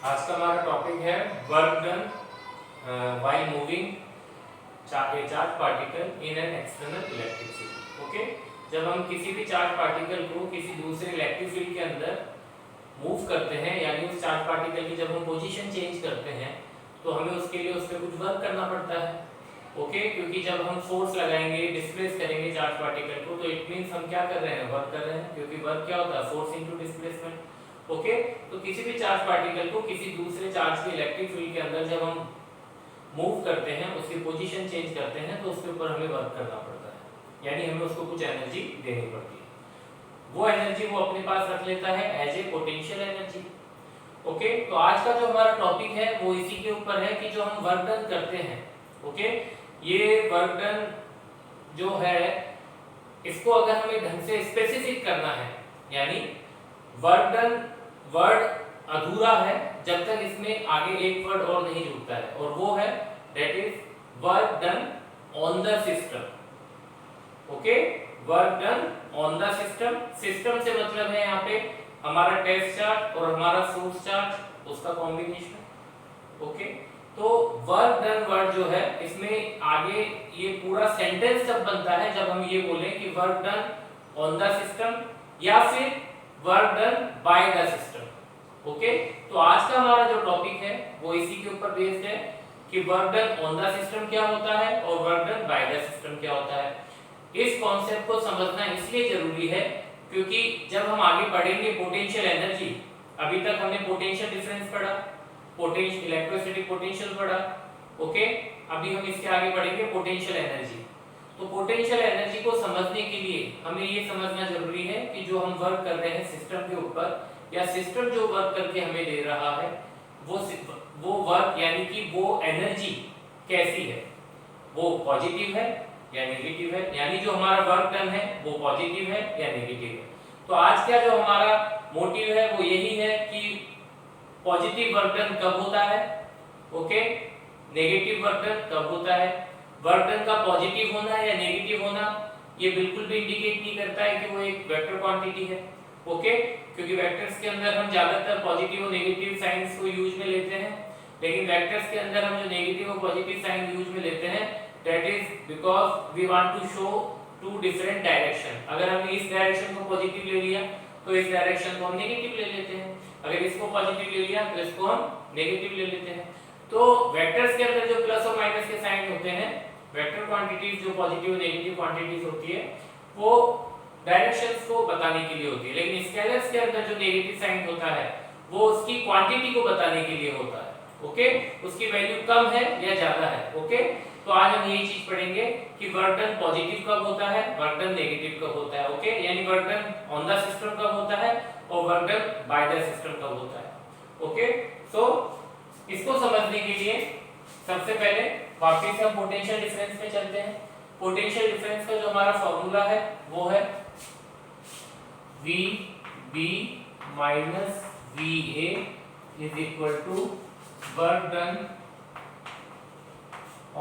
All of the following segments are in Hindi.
आज का हमारा टॉपिक है work done while moving A charge particle in an external electric field. Okay, जब हम किसी भी चार्ज पार्टिकल को किसी दूसरे इलेक्ट्रिक फील्ड के अंदर मूव करते हैं, यानी उस चार्ज पार्टिकल की जब हम पोजीशन चेंज करते हैं तो हमें उसके लिए उस पर कुछ वर्क करना पड़ता है। ओके, क्योंकि जब हम फोर्स लगाएंगे, डिस्प्लेस करेंगे चार्ज पार्टिकल को, तो इट मींस हम क्या कर रहे हैं, वर्क कर रहे हैं, क्योंकि वर्क क्या होता है, फोर्स इनटू डिस्प्लेसमेंट। ओके, तो किसी भी चार्ज पार्टिकल को किसी दूसरे चार्ज के इलेक्ट्रिक फील्ड के अंदर जब हम मूव करते हैं, उसकी पोजीशन चेंज करते हैं, तो उसके ऊपर हमें वर्क करना पड़ता है, यानी हमें उसको कुछ एनर्जी देनी पड़ती है। वो एनर्जी वो अपने पास रख लेता है as a potential energy. Okay, तो आज का जो हमारा टॉपिक है वो इसी के ऊपर है कि जो हम वर्क डन करते हैं, ओके, ये वर्क डन जो है इसको अगर हमें ढंग से स्पेसिफिक करना है, यानी वर्क डन वर्ड अधूरा है जब तक इसमें आगे एक वर्ड और नहीं जुड़ता है, और वो है that is work done on the system. Okay, work done on the system. System से मतलब है यहाँ पे हमारा टेस्ट चार्ज और हमारा सोर्स चार्ज, उसका कॉम्बिनेशन। ओके, तो वर्क डन वर्ड जो है इसमें आगे ये पूरा सेंटेंस तब बनता है जब हम ये बोलें कि work done on the system या फिर work done by the system. Okay, तो आज का हमारा जो टॉपिक है वो इसी के ऊपर बेस्ड है कि work done on the system क्या होता है और work done by the system क्या होता है। इस कॉन्सेप्ट को समझना इसलिए जरूरी है क्योंकि जब हम आगे पढ़ेंगे पोटेंशियल एनर्जी, अभी तक हमने पोटेंशियल डिफरेंस पढ़ा, पोटेंशियल इलेक्ट्रोस्टैटिक पोटेंशियल पढ़ा। ओके, अभी हम इसके आगे पढ़ेंगे पोटेंशियल एनर्जी। तो पोटेंशियल एनर्जी को समझने के लिए हमें ये समझना जरूरी है कि जो हम वर्क कर रहे हैं सिस्टम के ऊपर, या सिस्टम जो वर्क करके हमें दे रहा है वो वर्क यानी कि वो एनर्जी कैसी है, वो पॉजिटिव है या नेगेटिव है, यानी जो हमारा वर्क डन है वो पॉजिटिव है या नेगेटिव है। तो आज का जो हमारा मोटिव है वो यही है कि पॉजिटिव वर्क डन कब होता है, ओके, नेगेटिव वर्क डन कब होता है। वर्क डन का पॉजिटिव होना या नेगेटिव होना ये बिल्कुल भी इंडिकेट नहीं करता है कि वो एक वेक्टर क्वांटिटी है। ओके, क्योंकि वेक्टर्स के अंदर हम ज्यादातर पॉजिटिव और नेगेटिव साइंस को यूज में लेते हैं, लेकिन वेक्टर्स के अंदर हम जो नेगेटिव और पॉजिटिव साइन यूज में लेते हैं that is because we want to show two different direction. अगर हमने इस डायरेक्शन को पॉजिटिव ले लिया तो इस डायरेक्शन को हम नेगेटिव ले लेते हैं, अगर इसको पॉजिटिव ले लिया तो इसको हम नेगेटिव ले लेते हैं। तो वेक्टर्स के अंदर जो प्लस और माइनस के साइन होते हैं, वेक्टर क्वांटिटीज जो पॉजिटिव और नेगेटिव क्वांटिटीज होती है वो डायरेक्शंस को बताने के लिए होती है, लेकिन स्केलर्स के अंदर जो नेगेटिव साइन होता है वो उसकी क्वांटिटी को बताने के लिए होता है। ओके, उसकी वैल्यू कम है या ज्यादा है। ओके, तो आज हम यही चीज पढ़ेंगे कि वर्क डन पॉजिटिव कब होता है, वर्क डन नेगेटिव कब होता है। ओके, यानी work done on the system कब होता है और work done by the system कब होता है। ओके, सो इसको समझने के लिए सबसे पहले वापस हम पोटेंशियल डिफरेंस पे चलते हैं। पोटेंशियल डिफरेंस का जो हमारा फॉर्मूला है वो है VB minus VA is equal to work done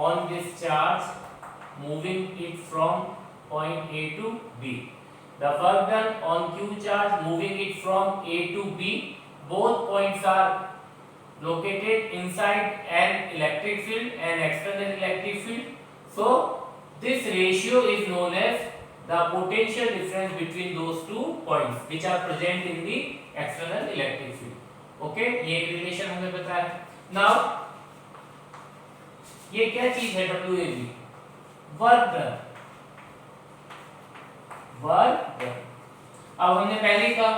on this charge moving it from point A to B. The work done on Q charge moving it from A to B, both points are located inside an electric field, an external electric field. So this ratio is known as the potential difference between those two points which are present in the external electric field. Okay, ये एक रिलेशन हमें पता है। Now ये क्या चीज है WAV, work done, work done. अब हमने पहले ही कहा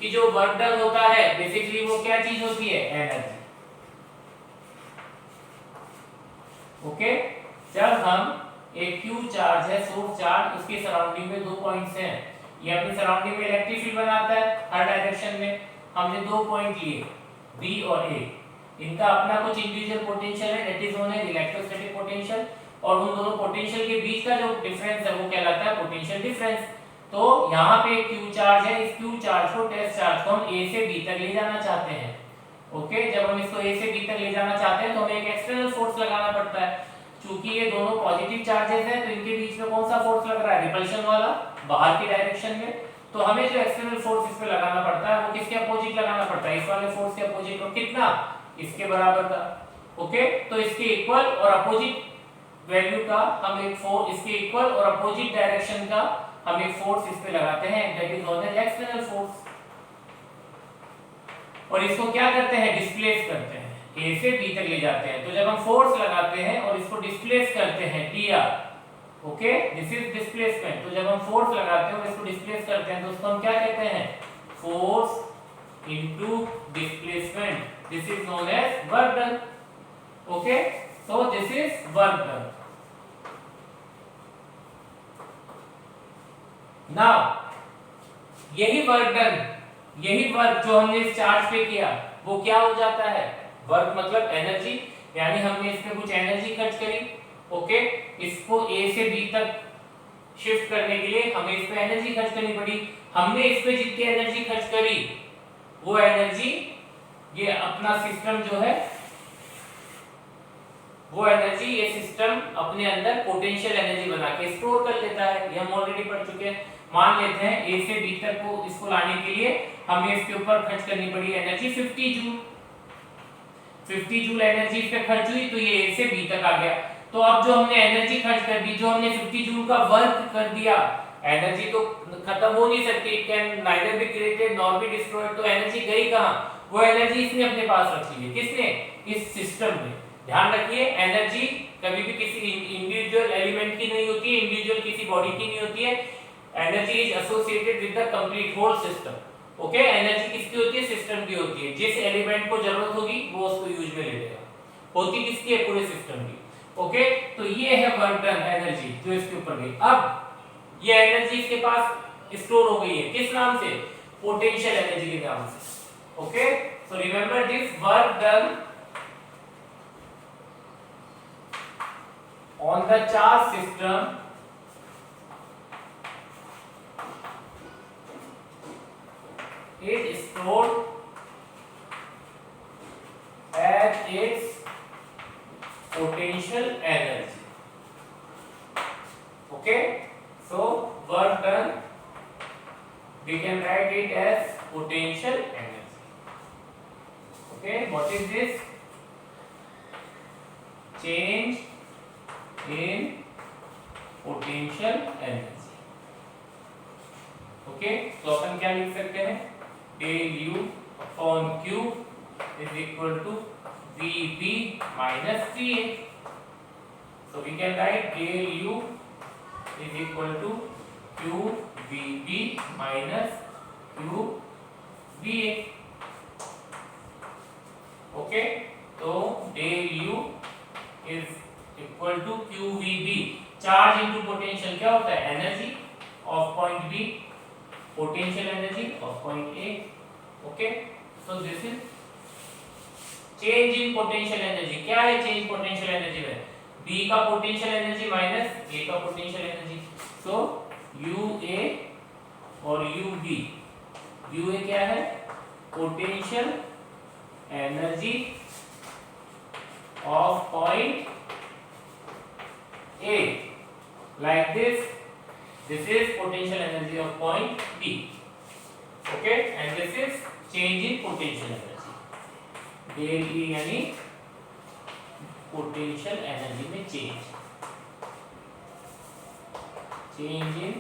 कि जो वर्क डन होता है बेसिकली वो क्या चीज होती है, एनर्जी। ओके, जब हम एक Q चार्ज है, सोर्स चार्ज, उसके सराउंडिंग में दो पॉइंट्स हैं, ये अपनी सराउंडिंग में इलेक्ट्रिक फील्ड बनाता है हर डायरेक्शन में। हमने दो पॉइंट लिए B और A, इनका अपना कुछ इंडिविजुअल पोटेंशियल है that is known as electrostatic potential, और उन दोनों पोटेंशियल के बीच का जो डिफरेंस है वो कहलाता है पोटेंशियल डिफरेंस। तो यहाँ पे Q चार्ज है, इस Q चार्ज को, टेस्ट चार्ज को हम A से B तक ले जाना चाहते हैं। ओके, जब हम इसको A से B तक ले जाना चाहते हैं तो हमें एक एक्सटर्नल फोर्स लगाना पड़ता है। चूंकि ये दोनों पॉजिटिव चार्जेस हैं तो इनके बीच में कौन सा फोर्स लग रहा है, रिपल्शन वाला, बाहर की डायरेक्शन में। तो हमें जो एक्सटर्नल फोर्स इस पे लगाना पड़ता है वो किसके अपोजिट लगाना पड़ता है, इस वाले फोर्स के अपोजिट, और कितना, इसके बराबर का। ओके, तो इसके इक्वल और अपोजिट वैल्यू का हम एक फोर्स, इसके इक्वल और अपोजिट डायरेक्शन का हम एक फोर्स इस पे लगाते हैं, that is known as external force. और इसको क्या करते हैं, डिस्प्लेस करते हैं, ए से बी तक ले जाते हैं। तो जब हम फोर्स लगाते हैं और इसको डिस्प्लेस करते हैं, dr, okay, this is displacement. तो जब हम फोर्स लगाते हैं और इसको डिस्प्लेस करते हैं तो उसको हम क्या कहते हैं, force into displacement, this is known as work done. Okay, so this is work done. Now यही वर्क डन, यही वर्क जो हमने इस चार्ज पे किया वो क्या हो जाता है, वर्क मतलब एनर्जी, यानी हमने इस पे कुछ एनर्जी खर्च करी। ओके, इसको ए से बी तक शिफ्ट करने के लिए हमें इस पे एनर्जी खर्च करनी पड़ी। हमने इस पे जितनी एनर्जी खर्च करी वो एनर्जी, ये अपना सिस्टम जो है वो एनर्जी, ये सिस्टम अपने अंदर पोटेंशियल एनर्जी बना के स्टोर कर लेता है। ये हम ऑलरेडी पढ़ चुके हैं। मान लेते हैं ए से बी तक को इसको लाने के लिए हमें इसके ऊपर खर्च करनी पड़ी एनर्जी 50 जूल। 50 जूल एनर्जी इस पे खर्च हुई तो ये ए से बी तक आ गया। तो अब जो हमने एनर्जी खर्च कर दी, जो हमने 50 जूल का वर्क कर दिया, एनर्जी तो खत्म हो नहीं सकती, it can neither be created nor be destroyed. तो एनर्जी गई कहां, वो एनर्जी इसने अपने पास रखी है, किसने, इस सिस्टम ने। ध्यान रखिए, एनर्जी कभी भी किसी इंडिविजुअल एलिमेंट की नहीं होती है, इंडिविजुअल किसी बॉडी की नहीं होती है। Energy is associated with the complete whole system. Okay, energy किसकी होती है, सिस्टम की होती है। जिस एलिमेंट को जरूरत होगी वो उसको यूज में ले लेगा, होती किसकी है, पूरे सिस्टम की। ओके, तो ये है वर्क डन, एनर्जी जो इसके ऊपर गई। अब ये एनर्जी इसके पास स्टोर हो गई है, किस नाम से, पोटेंशियल एनर्जी के नाम से। Okay, so remember this, work done on the charge system is stored as its potential energy. Okay, so work done we can write it as potential energy. Okay, what is this, change in potential energy. Okay, तो अपन क्या लिख सकते हैं, del u upon q is equal to Vb minus Va. So we can write del u is equal to q Vb minus q Va. ओके, तो del u is equal to QVB, charge into potential क्या होता है, energy of point B, potential energy of point A. Okay, so this is change in potential energy. क्या है चेंज पोटेंशियल एनर्जी में, बी का पोटेंशियल एनर्जी माइनस ए का पोटेंशियल एनर्जी। सो UA और UB, UA क्या है, potential energy of point A, like this is potential energy of point B. Okay, and this is change in potential energy. del E यानी potential energy में change in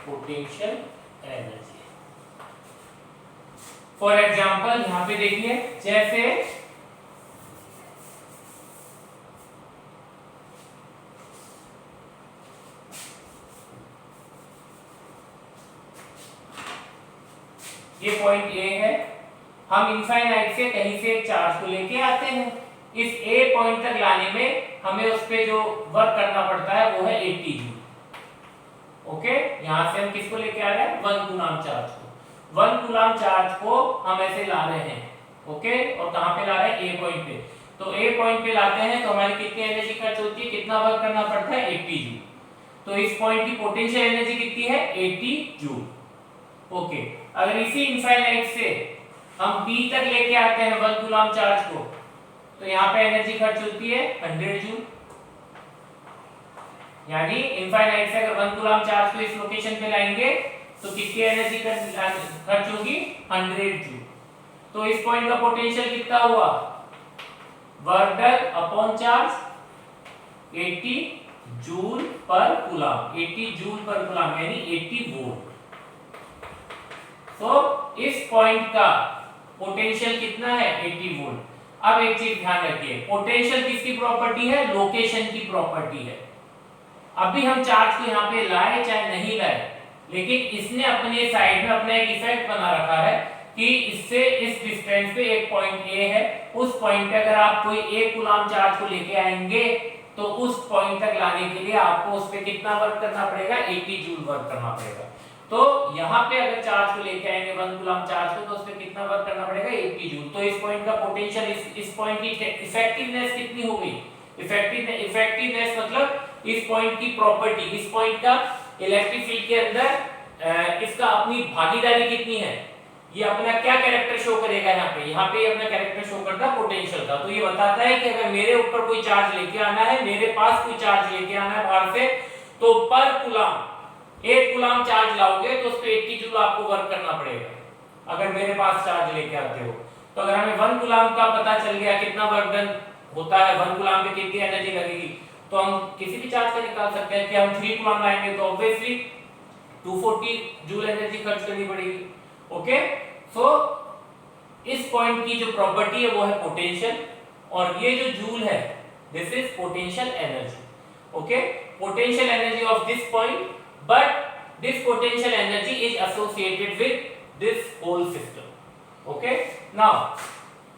potential energy. For example, यहाँ पे देखिए, जैसे ये पॉइंट ए है, हम इनफाइनाइट से कहीं से एक चार्ज को लेके आते हैं, इस ए पॉइंट तक लाने में हमें उस पे जो वर्क करना पड़ता है वो है 80 जूल। ओके, यहां से हम किसको लेके आ रहे हैं, 1 कूलम चार्ज को। 1 कूलम चार्ज को हम ऐसे ला रहे हैं। ओके, और कहां पे ला रहे हैं, ए पॉइंट पे। तो ए पॉइंट पे लाते हैं तो हमारी कितनी एनर्जी खर्च होती है, कितना वर्क करना पड़ता है, 80 जूल। तो इस पॉइंट की पोटेंशियल एनर्जी कितनी है, 80 जूल। ओके, अगर इसी इनफाइनाइट से हम बी तक लेके आते हैं 1 कूलम चार्ज को, तो यहाँ पे एनर्जी खर्च होती है 100 जूल। यानी इनफाइनाइट से अगर 1 कूलम चार्ज को इस लोकेशन पे लाएंगे तो कितनी एनर्जी खर्च होगी 100 जूल। तो इस पॉइंट का पोटेंशियल कितना हुआ, work done upon charge 80 joule पर कूलम, 80 जूल पर कूलम यानी 80 वोल्ट। तो इस पॉइंट का पोटेंशियल कितना है 80 वोल्ट। अब एक चीज ध्यान रखिए, पोटेंशियल किसकी प्रॉपर्टी है, लोकेशन की प्रॉपर्टी है। अभी हम चार्ज को यहाँ पे लाए चाहे नहीं लाए, लेकिन इसने अपने साइड में अपना एक इफेक्ट बना रखा है कि इससे इस डिस्टेंस पे एक पॉइंट ए है, उस पॉइंट पे अगर आप कोई 1 कूलम चार्ज को लेके आएंगे तो उस पॉइंट तक लाने के लिए आपको उस पे कितना वर्क करना पड़ेगा 80 जूल वर्क करना पड़ेगा। तो यहाँ पे अगर चार्ज को लेके आएंगे 1 कूलम चार्ज को तो उस पे कितना वर्क करना पड़ेगा 80 जूल। तो इस पॉइंट का पोटेंशियल इस पॉइंट की इफेक्टिवनेस कितनी हो गई, इफेक्टिवनेस मतलब इस पॉइंट की प्रॉपर्टी, इस पॉइंट का इलेक्ट्रिक फील्ड के अंदर इसका अपनी भागीदारी कितनी है, ये अपना क्या कैरेक्टर शो करेगा यहाँ पे ये अपना कैरेक्टर शो करता है पोटेंशियल का। तो ये बताता है कि अगर मेरे ऊपर कोई चार्ज लेके आना है, मेरे पास कोई चार्ज लेके आना है बाहर से, तो पर कूलम 1 कूलम चार्ज लाओगे तो उस पे 80 जूल आपको वर्क करना पड़ेगा अगर मेरे पास चार्ज लेके आते हो। तो अगर हमें 1 कूलम का पता चल गया कितना वर्क डन होता है, 1 कूलम पे कितनी एनर्जी लगेगी, तो हम किसी भी चार्ज का निकाल सकते हैं कि हम 3 कूलम लाएंगे तो ऑब्वियसली 240 जूल एनर्जी खर्च करनी पड़ेगी। ओके, सो इस पॉइंट की जो प्रॉपर्टी है वो है पोटेंशियल, और ये जो जूल है this is potential energy. Okay, potential energy of this point, but this potential energy is associated with this whole system. Okay, now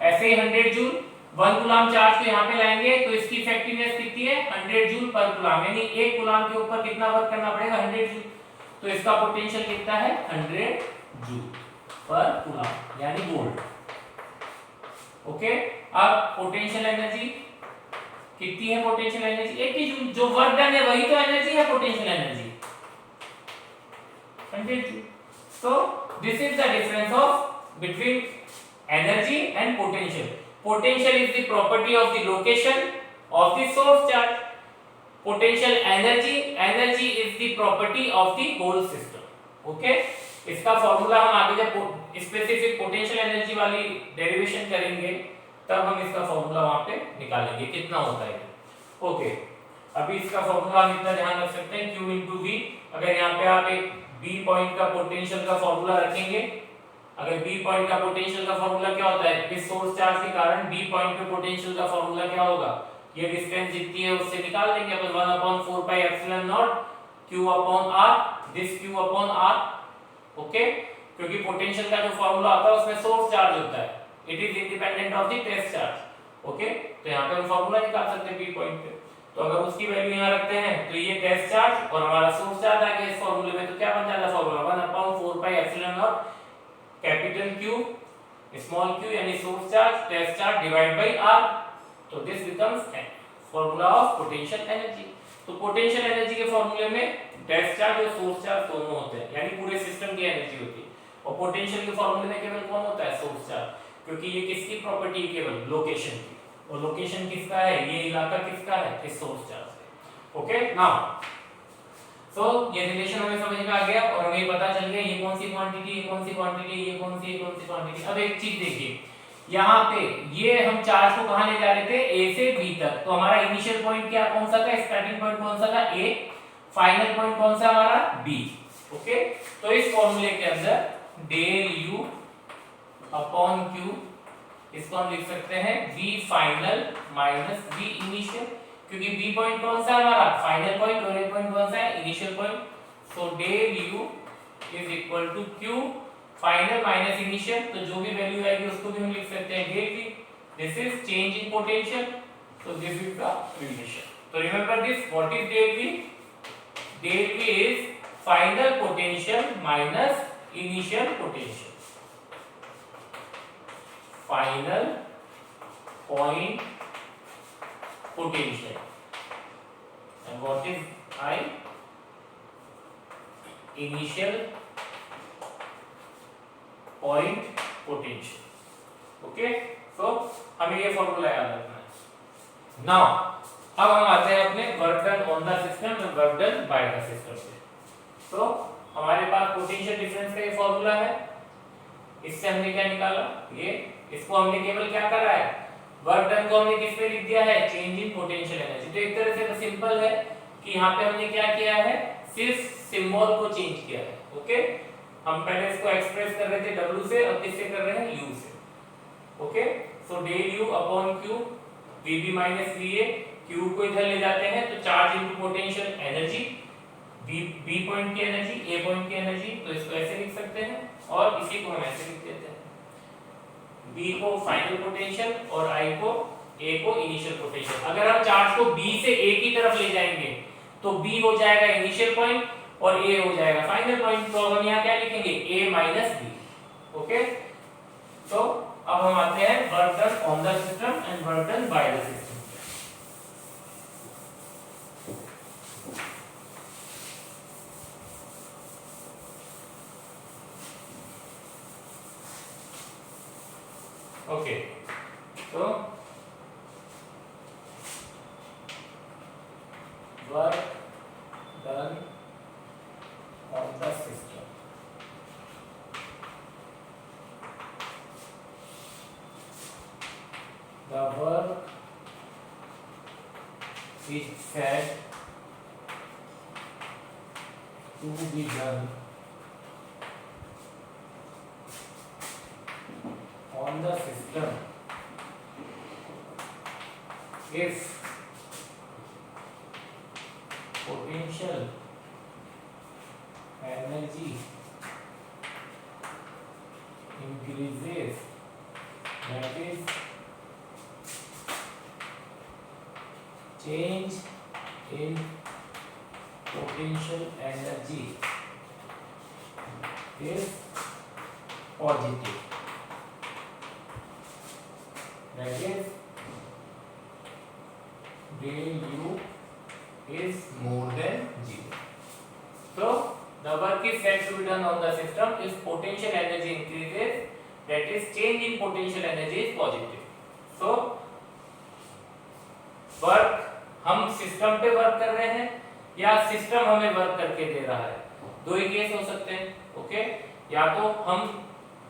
ऐसे ही 100 जूल 1 कूलम चार्ज को यहाँ पे लाएंगे तो इसकी इफेक्टिवनेस कितनी है 100 जूल पर कूलम, यानी 1 कूलम के ऊपर कितना वर्क करना पड़ेगा 100 जूल। तो इसका पोटेंशियल कितना है 100 जूल पर कूलम यानी वोल्ट। ओके, अब पोटेंशियल एनर्जी कितनी है, पोटेंशियल एनर्जी 80 जूल, जो वर्क डन है वही तो एनर्जी है potential energy 100 joule. So this is the difference of between energy and potential. Potential is the property of the location of the source charge. Potential energy is the property of the whole system. Okay, इसका फॉर्मूला हम आगे जब स्पेसिफिक पोटेंशियल एनर्जी वाली डेरिवेशन करेंगे तब हम इसका फॉर्मूला वहां पे निकालेंगे कितना होता है। ओके, अभी इसका फॉर्मूला हम इतना ध्यान रख सकते हैं Q into V। अगर यहाँ पे आप एक B पॉइंट का पोटेंशियल का फॉर्मूला रखेंगे, अगर B पॉइंट का पोटेंशियल का फॉर्मूला क्या होता है, इस सोर्स चार्ज के कारण B पॉइंट पे पोटेंशियल का फॉर्मूला क्या होगा, ये डिस्टेंस जितनी है उससे निकाल देंगे अपन 1/4 pi epsilon naught Q upon R, this Q upon R। Okay, क्योंकि पोटेंशियल का जो फॉर्मूला आता है उसमें सोर्स चार्ज होता है, it is independent of the test charge. Okay, तो यहाँ पे हम फॉर्मूला निकाल सकते हैं B पॉइंट पे, तो अगर उसकी वैल्यू यहाँ रखते हैं तो ये टेस्ट चार्ज और हमारा सोर्स चार्ज आ गया इस फॉर्मूले में, तो क्या बन जाता है formula 1/4 pi epsilon naught capital Q small q यानी source charge test charge divide by R। तो this becomes formula of potential energy. तो पोटेंशियल एनर्जी के फॉर्मूले में टेस्ट चार्ज और सोर्स चार्ज दोनों होते हैं, यानी पूरे सिस्टम की एनर्जी होती है, और पोटेंशियल के फॉर्मूले में केवल कौन होता है सोर्स चार्ज, क्योंकि ये किसकी प्रॉपर्टी है केवल लोकेशन की, और लोकेशन किसका है, ये इलाका किसका है, इस सोर्स चार्ज है। ओके, नाउ सो ये रिलेशन हमें समझ में आ गया और हमें पता चल गया ये कौन सी क्वांटिटी, ये कौन सी क्वांटिटी, ये कौन सी क्वांटिटी। अब एक चीज देखिए, यहाँ पे ये हम चार्ज को कहां ले जा रहे थे, A से B तक, तो हमारा इनिशियल पॉइंट क्या कौन सा था, स्टार्टिंग पॉइंट कौन सा था A, फाइनल पॉइंट कौन सा हमारा B। ओके, तो इस फॉर्मूले के अंदर डेल U अपॉन Q, इसको हम लिख सकते हैं V final minus V initial, क्योंकि B पॉइंट कौन सा है हमारा फाइनल पॉइंट और A पॉइंट कौन सा है initial point. So del U is equal to Q final minus initial, तो जो भी वैल्यू आएगी उसको भी हम लिख सकते हैं del V। This is change in potential, so this is the relation. So remember this, what is del V? Del V is final potential minus initial potential. Final point potential. And what is I? Initial point potential. Okay? So हमें ये फॉर्मूला याद रखना है। Now अब हम आते हैं अपने work done on the system और work done by the system पे। तो हमारे पास पोटेंशियल डिफरेंस का ये फॉर्मूला है, इससे हमने क्या निकाला, ये इसको हमने केवल क्या करा है, वर्क डन को हमने किस पे लिख दिया है, चेंज इन पोटेंशियल एनर्जी। तो एक तरह से तो सिंपल है कि यहाँ पे हमने क्या किया है, सिर्फ सिंबल को चेंज किया है। ओके, हम पहले इसको एक्सप्रेस कर रहे थे W से, अब किससे कर रहे हैं, U से। Okay, so del U upon Q, VB minus VA, Q को इधर ले जाते हैं तो charge into potential energy, B point की एनर्जी, A पॉइंट की एनर्जी, तो इसको ऐसे लिख सकते हैं और इसी को हम ऐसे लिख देते हैं, B को फाइनल पोटेंशियल और I को A को इनिशियल पोटेंशियल। अगर हम चार्ज को B से A की तरफ ले जाएंगे तो B हो जाएगा इनिशियल पॉइंट और A हो जाएगा फाइनल पॉइंट। तो हम यहाँ क्या लिखेंगे, A माइनस B। ओके, तो अब हम आते हैं work done on the system and work done by the system. Okay, तो work done on the system, the work is said to be done on the system if potential energy increases, that is change in potential energy is positive, that is del U is more than 0. So the work is said to be done on the system if potential energy increases, that is change in potential energy is positive. So work हम सिस्टम पे वर्क कर रहे हैं या सिस्टम हमें वर्क करके दे रहा है, दो ही केस हो सकते हैं। ओके, या तो हम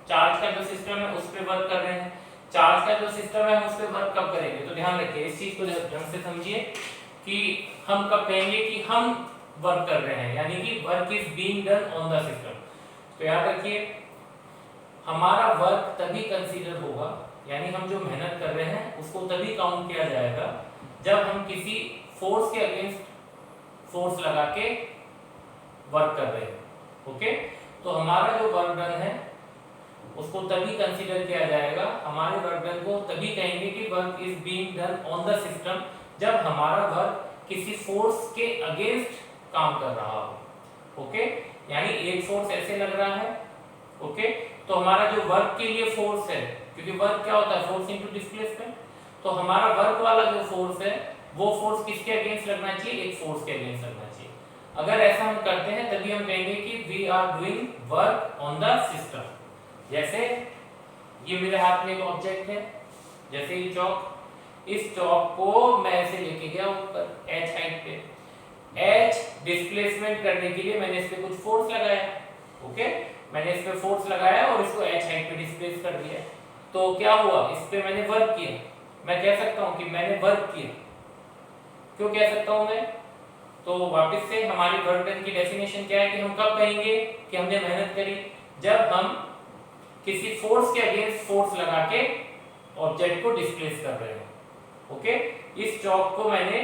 चार्ज का जो सिस्टम है उस पे वर्क कर रहे हैं, चार्ज का जो सिस्टम है हम उस पे वर्क कब करेंगे, तो ध्यान रखिए इस चीज को ढंग से समझिए कि हम कब कहेंगे कि हम वर्क कर रहे हैं, यानी कि work is being done on the system. तो याद रखिए हमारा वर्क तभी कंसीडर होगा, यानी हम जो मेहनत कर रहे हैं उसको तभी काउंट किया जाएगा जब हम किसी फोर्स के अगेंस्ट फोर्स लगा के वर्क कर रहे हैं। ओके, तो हमारा जो वर्क डन है उसको तभी कंसीडर किया जाएगा, हमारे वर्क डन को तभी कहेंगे कि work is being done on the system जब हमारा वर्क किसी फोर्स के अगेंस्ट काम कर रहा हो। ओके, यानी एक फोर्स ऐसे लग रहा है। ओके, तो हमारा जो वर्क के लिए फोर्स है, क्योंकि वर्क क्या होता है, फोर्स इनटू डिस्प्लेसमेंट, तो हमारा वर्क वाला जो फोर्स है वो फोर्स किसके अगेंस्ट लगना चाहिए, एक फोर्स के अगेंस्ट लगना चाहिए। अगर ऐसा हम करते हैं तभी हम कहेंगे कि we are doing work on the system. जैसे ये मेरे हाथ में एक ऑब्जेक्ट है, जैसे ये चौक, इस चौक को मैं ऐसे लेके गया ऊपर h हाइट पे, h डिस्प्लेसमेंट करने के लिए मैंने इस पे कुछ फोर्स लगाया। ओके, मैंने इस पे फोर्स लगाया और इसको h हाइट पे डिस्प्लेस कर दिया, तो क्या हुआ, इस पे मैंने वर्क किया। मैं कह सकता हूं कि मैंने वर्क किया, क्यों कह सकता हूं मैं, तो वापस से हमारी वर्क डन की डेफिनेशन क्या है कि हम कब कहेंगे कि हमने मेहनत करी, जब हम किसी फोर्स के अगेंस्ट फोर्स लगा के ऑब्जेक्ट को डिस्प्लेस कर रहे हो। ओके, इस चौक को मैंने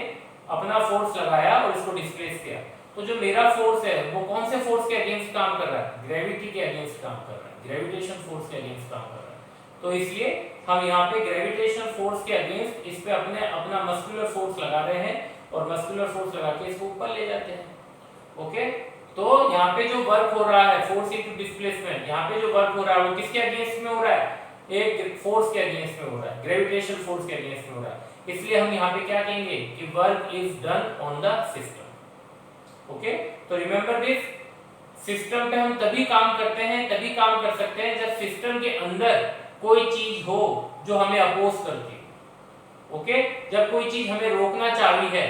अपना फोर्स लगाया और इसको डिस्प्लेस किया, तो जो मेरा फोर्स है वो कौन से फोर्स के अगेंस्ट काम कर रहा है, ग्रेविटी के अगेंस्ट काम कर रहा है, ग्रेविटेशन फोर्स के अगेंस्ट काम कर रहा है। तो इसलिए हम यहाँ पे ग्रेविटेशनल फोर्स के अगेंस्ट इस पे अपना मस्कुलर फोर्स लगा रहे हैं और मस्कुलर फोर्स लगा के इसको ऊपर ले जाते हैं। ओके, तो यहाँ पे जो वर्क हो रहा है फोर्स इनटू डिस्प्लेसमेंट, यहाँ पे जो वर्क हो रहा है वो किसके अगेंस्ट में हो रहा है, एक फोर्स के अगेंस्ट में हो रहा है, ग्रेविटेशनल फोर्स के अगेंस्ट में हो रहा है। इसलिए हम यहाँ पे क्या कहेंगे कि work is done on the system. Okay, तो रिमेंबर दिस, सिस्टम पे हम तभी काम करते हैं, तभी काम कर सकते हैं जब सिस्टम के अंदर कोई चीज हो जो हमें अपोज करती है। ओके, जब कोई चीज हमें रोकना चाहिए है,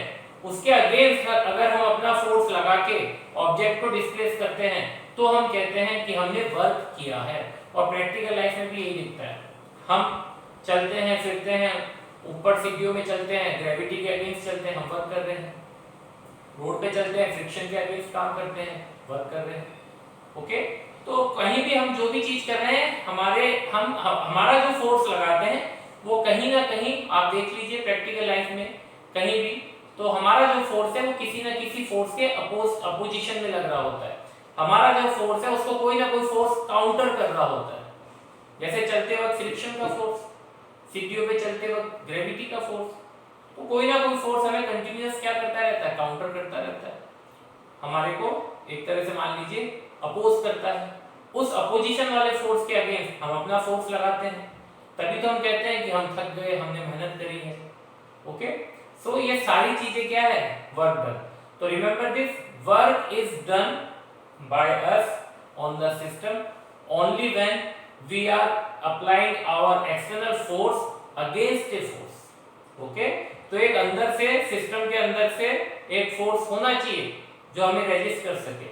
उसके अगेंस्ट अगर हम अपना फोर्स लगा के ऑब्जेक्ट को डिस्प्लेस करते हैं तो हम कहते हैं कि हमने वर्क किया है। और प्रैक्टिकल लाइफ में भी यही दिखता है। हम चलते हैं, फिरते हैं, ऊपर सीढ़ियों में चलते हैं, ग्रेविटी के अगेंस्ट चलते हैं, हम वर्क कर रहे हैं। रोड पे चलते हैं, फ्रिक्शन के अगेंस्ट काम करते हैं, वर्क कर रहे हैं। ओके, तो कहीं भी हम जो भी चीज कर रहे हैं, हमारा जो फोर्स लगाते हैं वो कहीं ना कहीं, आप देख लीजिए प्रैक्टिकल लाइफ में कहीं भी, तो हमारा जो फोर्स है वो किसी ना किसी फोर्स के अपोजिशन में लग रहा होता है। हमारा जो फोर्स है उसको कोई ना कोई फोर्स काउंटर कर रहा होता है। जैसे चलते वक्त फ्रिक्शन का फोर्स, सीढ़ियों पे चलते वक्त ग्रेविटी का फोर्स, तो कोई ना कोई फोर्स हमें कंटिन्यूअस क्या करता रहता है, काउंटर करता रहता है, हमारे को एक तरह से मान लीजिए अपोज करता है। उस अपोजिशन वाले फोर्स के अगेंस्ट हम अपना फोर्स लगाते हैं, तभी तो हम कहते हैं कि हम थक गए, हमने मेहनत करी है। ओके, सो ये सारी चीजें क्या है, वर्क डन। तो remember this, work is done by us on the system only when we are applying our external force against a force. Okay, तो एक अंदर से, सिस्टम के अंदर से एक फोर्स होना चाहिए जो हमें रेजिस्ट कर सके,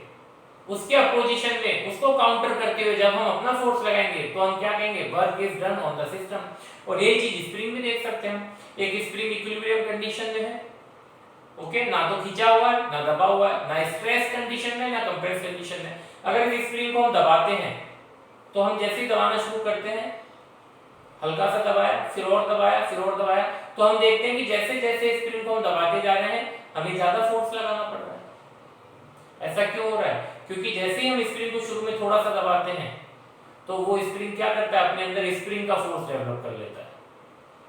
उसके अपोजिशन में उसको काउंटर करते हुए जब हम अपना फोर्स लगाएंगे तो हम क्या कहेंगे, work is done on the system. और ये चीज स्प्रिंग में देख सकते हैं, एक स्प्रिंग इक्विलिब्रियम कंडीशन में है, ओके, ना तो खींचा हुआ है ना दबा हुआ है, ना स्ट्रेस कंडीशन में ना कंप्रेस कंडीशन में। अगर इस स्प्रिंग को हम दबाते हैं तो हम जैसे ही दबाना शुरू करते हैं, हल्का सा दबाया, फिर और दबाया, फिर और दबाया, तो हम देखते हैं कि जैसे जैसे स्प्रिंग को हम दबाते जा रहे हैं हमें ज्यादा फोर्स लगाना पड़ रहा है। ऐसा क्यों हो रहा है? क्योंकि जैसे ही हम स्प्रिंग को शुरू में थोड़ा सा दबाते हैं तो वो स्प्रिंग क्या करता है, अपने अंदर स्प्रिंग का फोर्स डेवलप कर लेता है।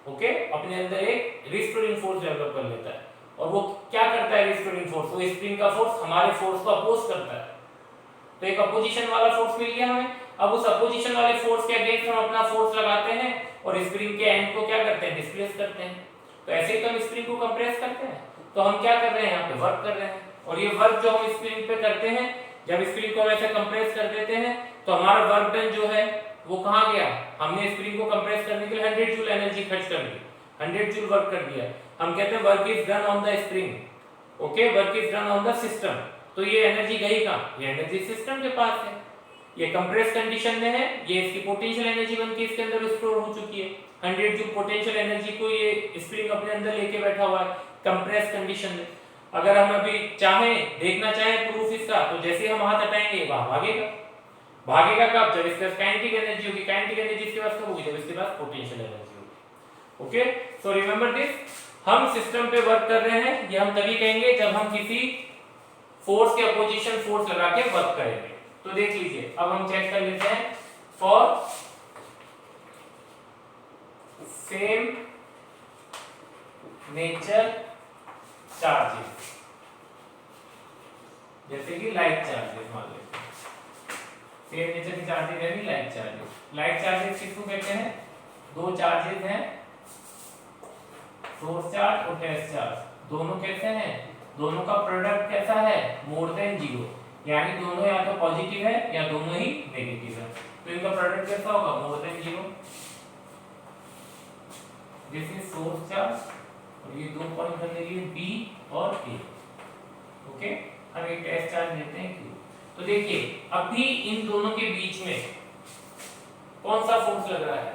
ओके, अपने अंदर एक रिस्टोरिंग फोर्स डेवलप कर लेता है। और वो क्या करता है रिस्टोरिंग फोर्स, वो स्प्रिंग का फोर्स हमारे फोर्स को अपोज करता है। तो एक अपोजिशन वाला फोर्स मिल गया हमें। अब उस अपोजिशन वाले फोर्स के अगेंस्ट हम अपना फोर्स लगाते हैं और स्प्रिंग के एंड को क्या करते हैं, डिस्प्लेस करते हैं। तो ऐसे ही तो हम स्प्रिंग को कंप्रेस करते हैं। तो हम क्या कर रहे हैं, यहाँ पे वर्क कर रहे हैं। और ये वर्क जो हम स्प्रिंग पे करते हैं, जब स्प्रिंग को हम ऐसे कंप्रेस कर देते हैं तो हमारा वर्क डन जो है वो कहाँ गया, हमने स्प्रिंग को कंप्रेस करने के लिए 100 जूल एनर्जी खर्च कर दी, 100 जूल वर्क कर दिया। हम कहते हैं work is done on the spring. Okay, work is done on the system. तो ये एनर्जी गई कहाँ, ये एनर्जी सिस्टम के पास है। ये कंप्रेस कंडीशन में है, ये इसकी पोटेंशियल एनर्जी बन के इसके अंदर स्टोर हो चुकी है। 100 जूल पोटेंशियल एनर्जी को ये स्प्रिंग अपने अंदर लेके बैठा हुआ है कंप्रेस कंडीशन में। अगर हम अभी चाहें, देखना चाहें प्रूफ इसका, तो जैसे हम हाथ हटाएंगे वहां भागेगा। भागेगा कब, जब इसके पास काइनेटिक एनर्जी होगी। काइनेटिक एनर्जी इसके पास कब होगी, जब इसके पास पोटेंशियल एनर्जी होगी। ओके, सो रिमेंबर दिस, हम सिस्टम पे वर्क कर रहे हैं, ये हम तभी कहेंगे जब हम किसी फोर्स के अपोजिशन फोर्स लगा के वर्क करेंगे। तो देख लीजिए, अब हम चेक कर लेते हैं। फॉर सेम नेचर चार्जेस, जैसे कि लाइक चार्जेस मान लेते हैं, सेम नेचर की चार्जेस यानी लाइक चार्जेस। लाइक चार्जेस किसको कहते हैं, दो चार्जेस हैं, सोर्स चार्ज और टेस्ट चार्ज। दोनों कैसे हैं, दोनों का प्रोडक्ट कैसा है, मोर देन जीरो, यानी दोनों या तो पॉजिटिव है या दोनों ही नेगेटिव है। तो इनका प्रोडक्ट कैसा होगा, more than zero. This is source charge और ये दो पॉइंट बनने के लिए बी और ए। ओके, हम एक टेस्ट चार्ज लेते हैं क्यू। तो देखिए अभी इन दोनों के बीच में कौन सा फोर्स लग रहा है,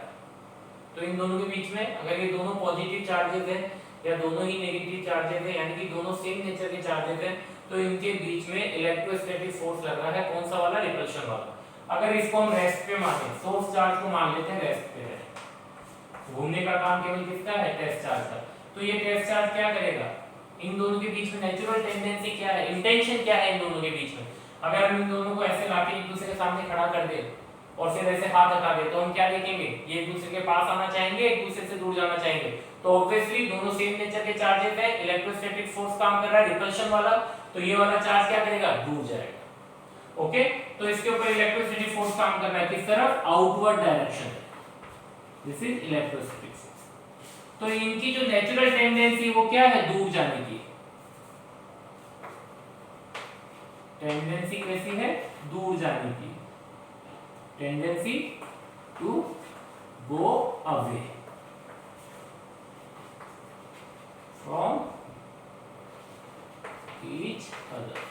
तो इन दोनों के बीच में अगर ये दोनों पॉजिटिव चार्जेस हैं या दोनों ही नेगेटिव चार्जेस हैं, यानी कि दोनों सेम नेचर के चार्जेस हैं, तो इनके बीच में इलेक्ट्रोस्टैटिक फोर्स लग रहा है। कौन सा वाला, रिपल्शन वाला। अगर इसको हम रेस्ट पे माने, सोर्स चार्ज को मान लेते हैं रेस्ट पे है, घूमने का काम केवल किसका है, टेस्ट चार्ज का। तो ये टेस्ट चार्ज क्या करेगा, इन दोनों के बीच में नेचुरल टेंडेंसी क्या है, इंटेंशन क्या है इन दोनों के बीच में। अगर हम इन दोनों को ऐसे लाके एक दूसरे के सामने खड़ा कर दे और फिर ऐसे हाथ हटा दे, तो हम क्या देखेंगे, ये एक दूसरे के पास आना चाहेंगे, एक दूसरे से दूर जाना चाहेंगे। तो ऑब्वियसली दोनों सेम नेचर के चार्जेस हैं, इलेक्ट्रोस्टैटिक फोर्स काम कर रहा है रिपल्शन वाला, तो ये वाला चार्ज क्या करेगा, दूर जाएगा। ओके, तो इसके ऊपर इलेक्ट्रोस्टैटिक फोर्स काम कर रहा है, किस तरफ, outward direction. This is electrostatic force. तो इनकी जो नेचुरल टेंडेंसी वो क्या है, दूर जाने की टेंडेंसी कैसी है, दूर जाने की tendency to go away. each other।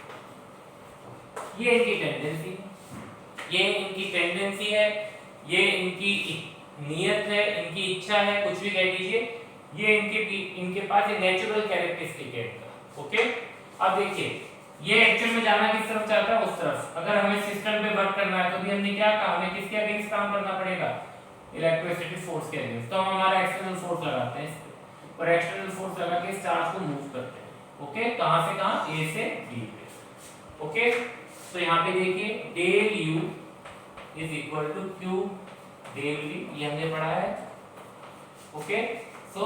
ये इनकी टेंडेंसी है, ये इनकी टेंडेंसी है, ये इनकी नियत है, इनकी इच्छा है, कुछ भी कह दीजिए। ये इनके पास एक नेचुरल कैरेक्टरिस्टिक है इनका। ओके, अब देखिए ये एक्चुअल में जाना किस तरफ चाहता है, उस तरफ। अगर हमें सिस्टम पे वर्क करना है तो भी हमने क्या कहा, हमें किसके अगेंस्ट काम करना पड़ेगा, इलेक्ट्रोस्टैटिक फोर्स के अगेंस्ट। तो हम हमारा एक्सटर्नल फोर्स लगाते हैं इस पे और एक्सटर्नल फोर्स लगा के इस चार्ज को मूव करते हैं। ओके, कहां से कहां, ए से बी पे। ओके, तो यहाँ पे देखिए del U is equal to Q del V, ये हमने पढ़ा है। Okay, so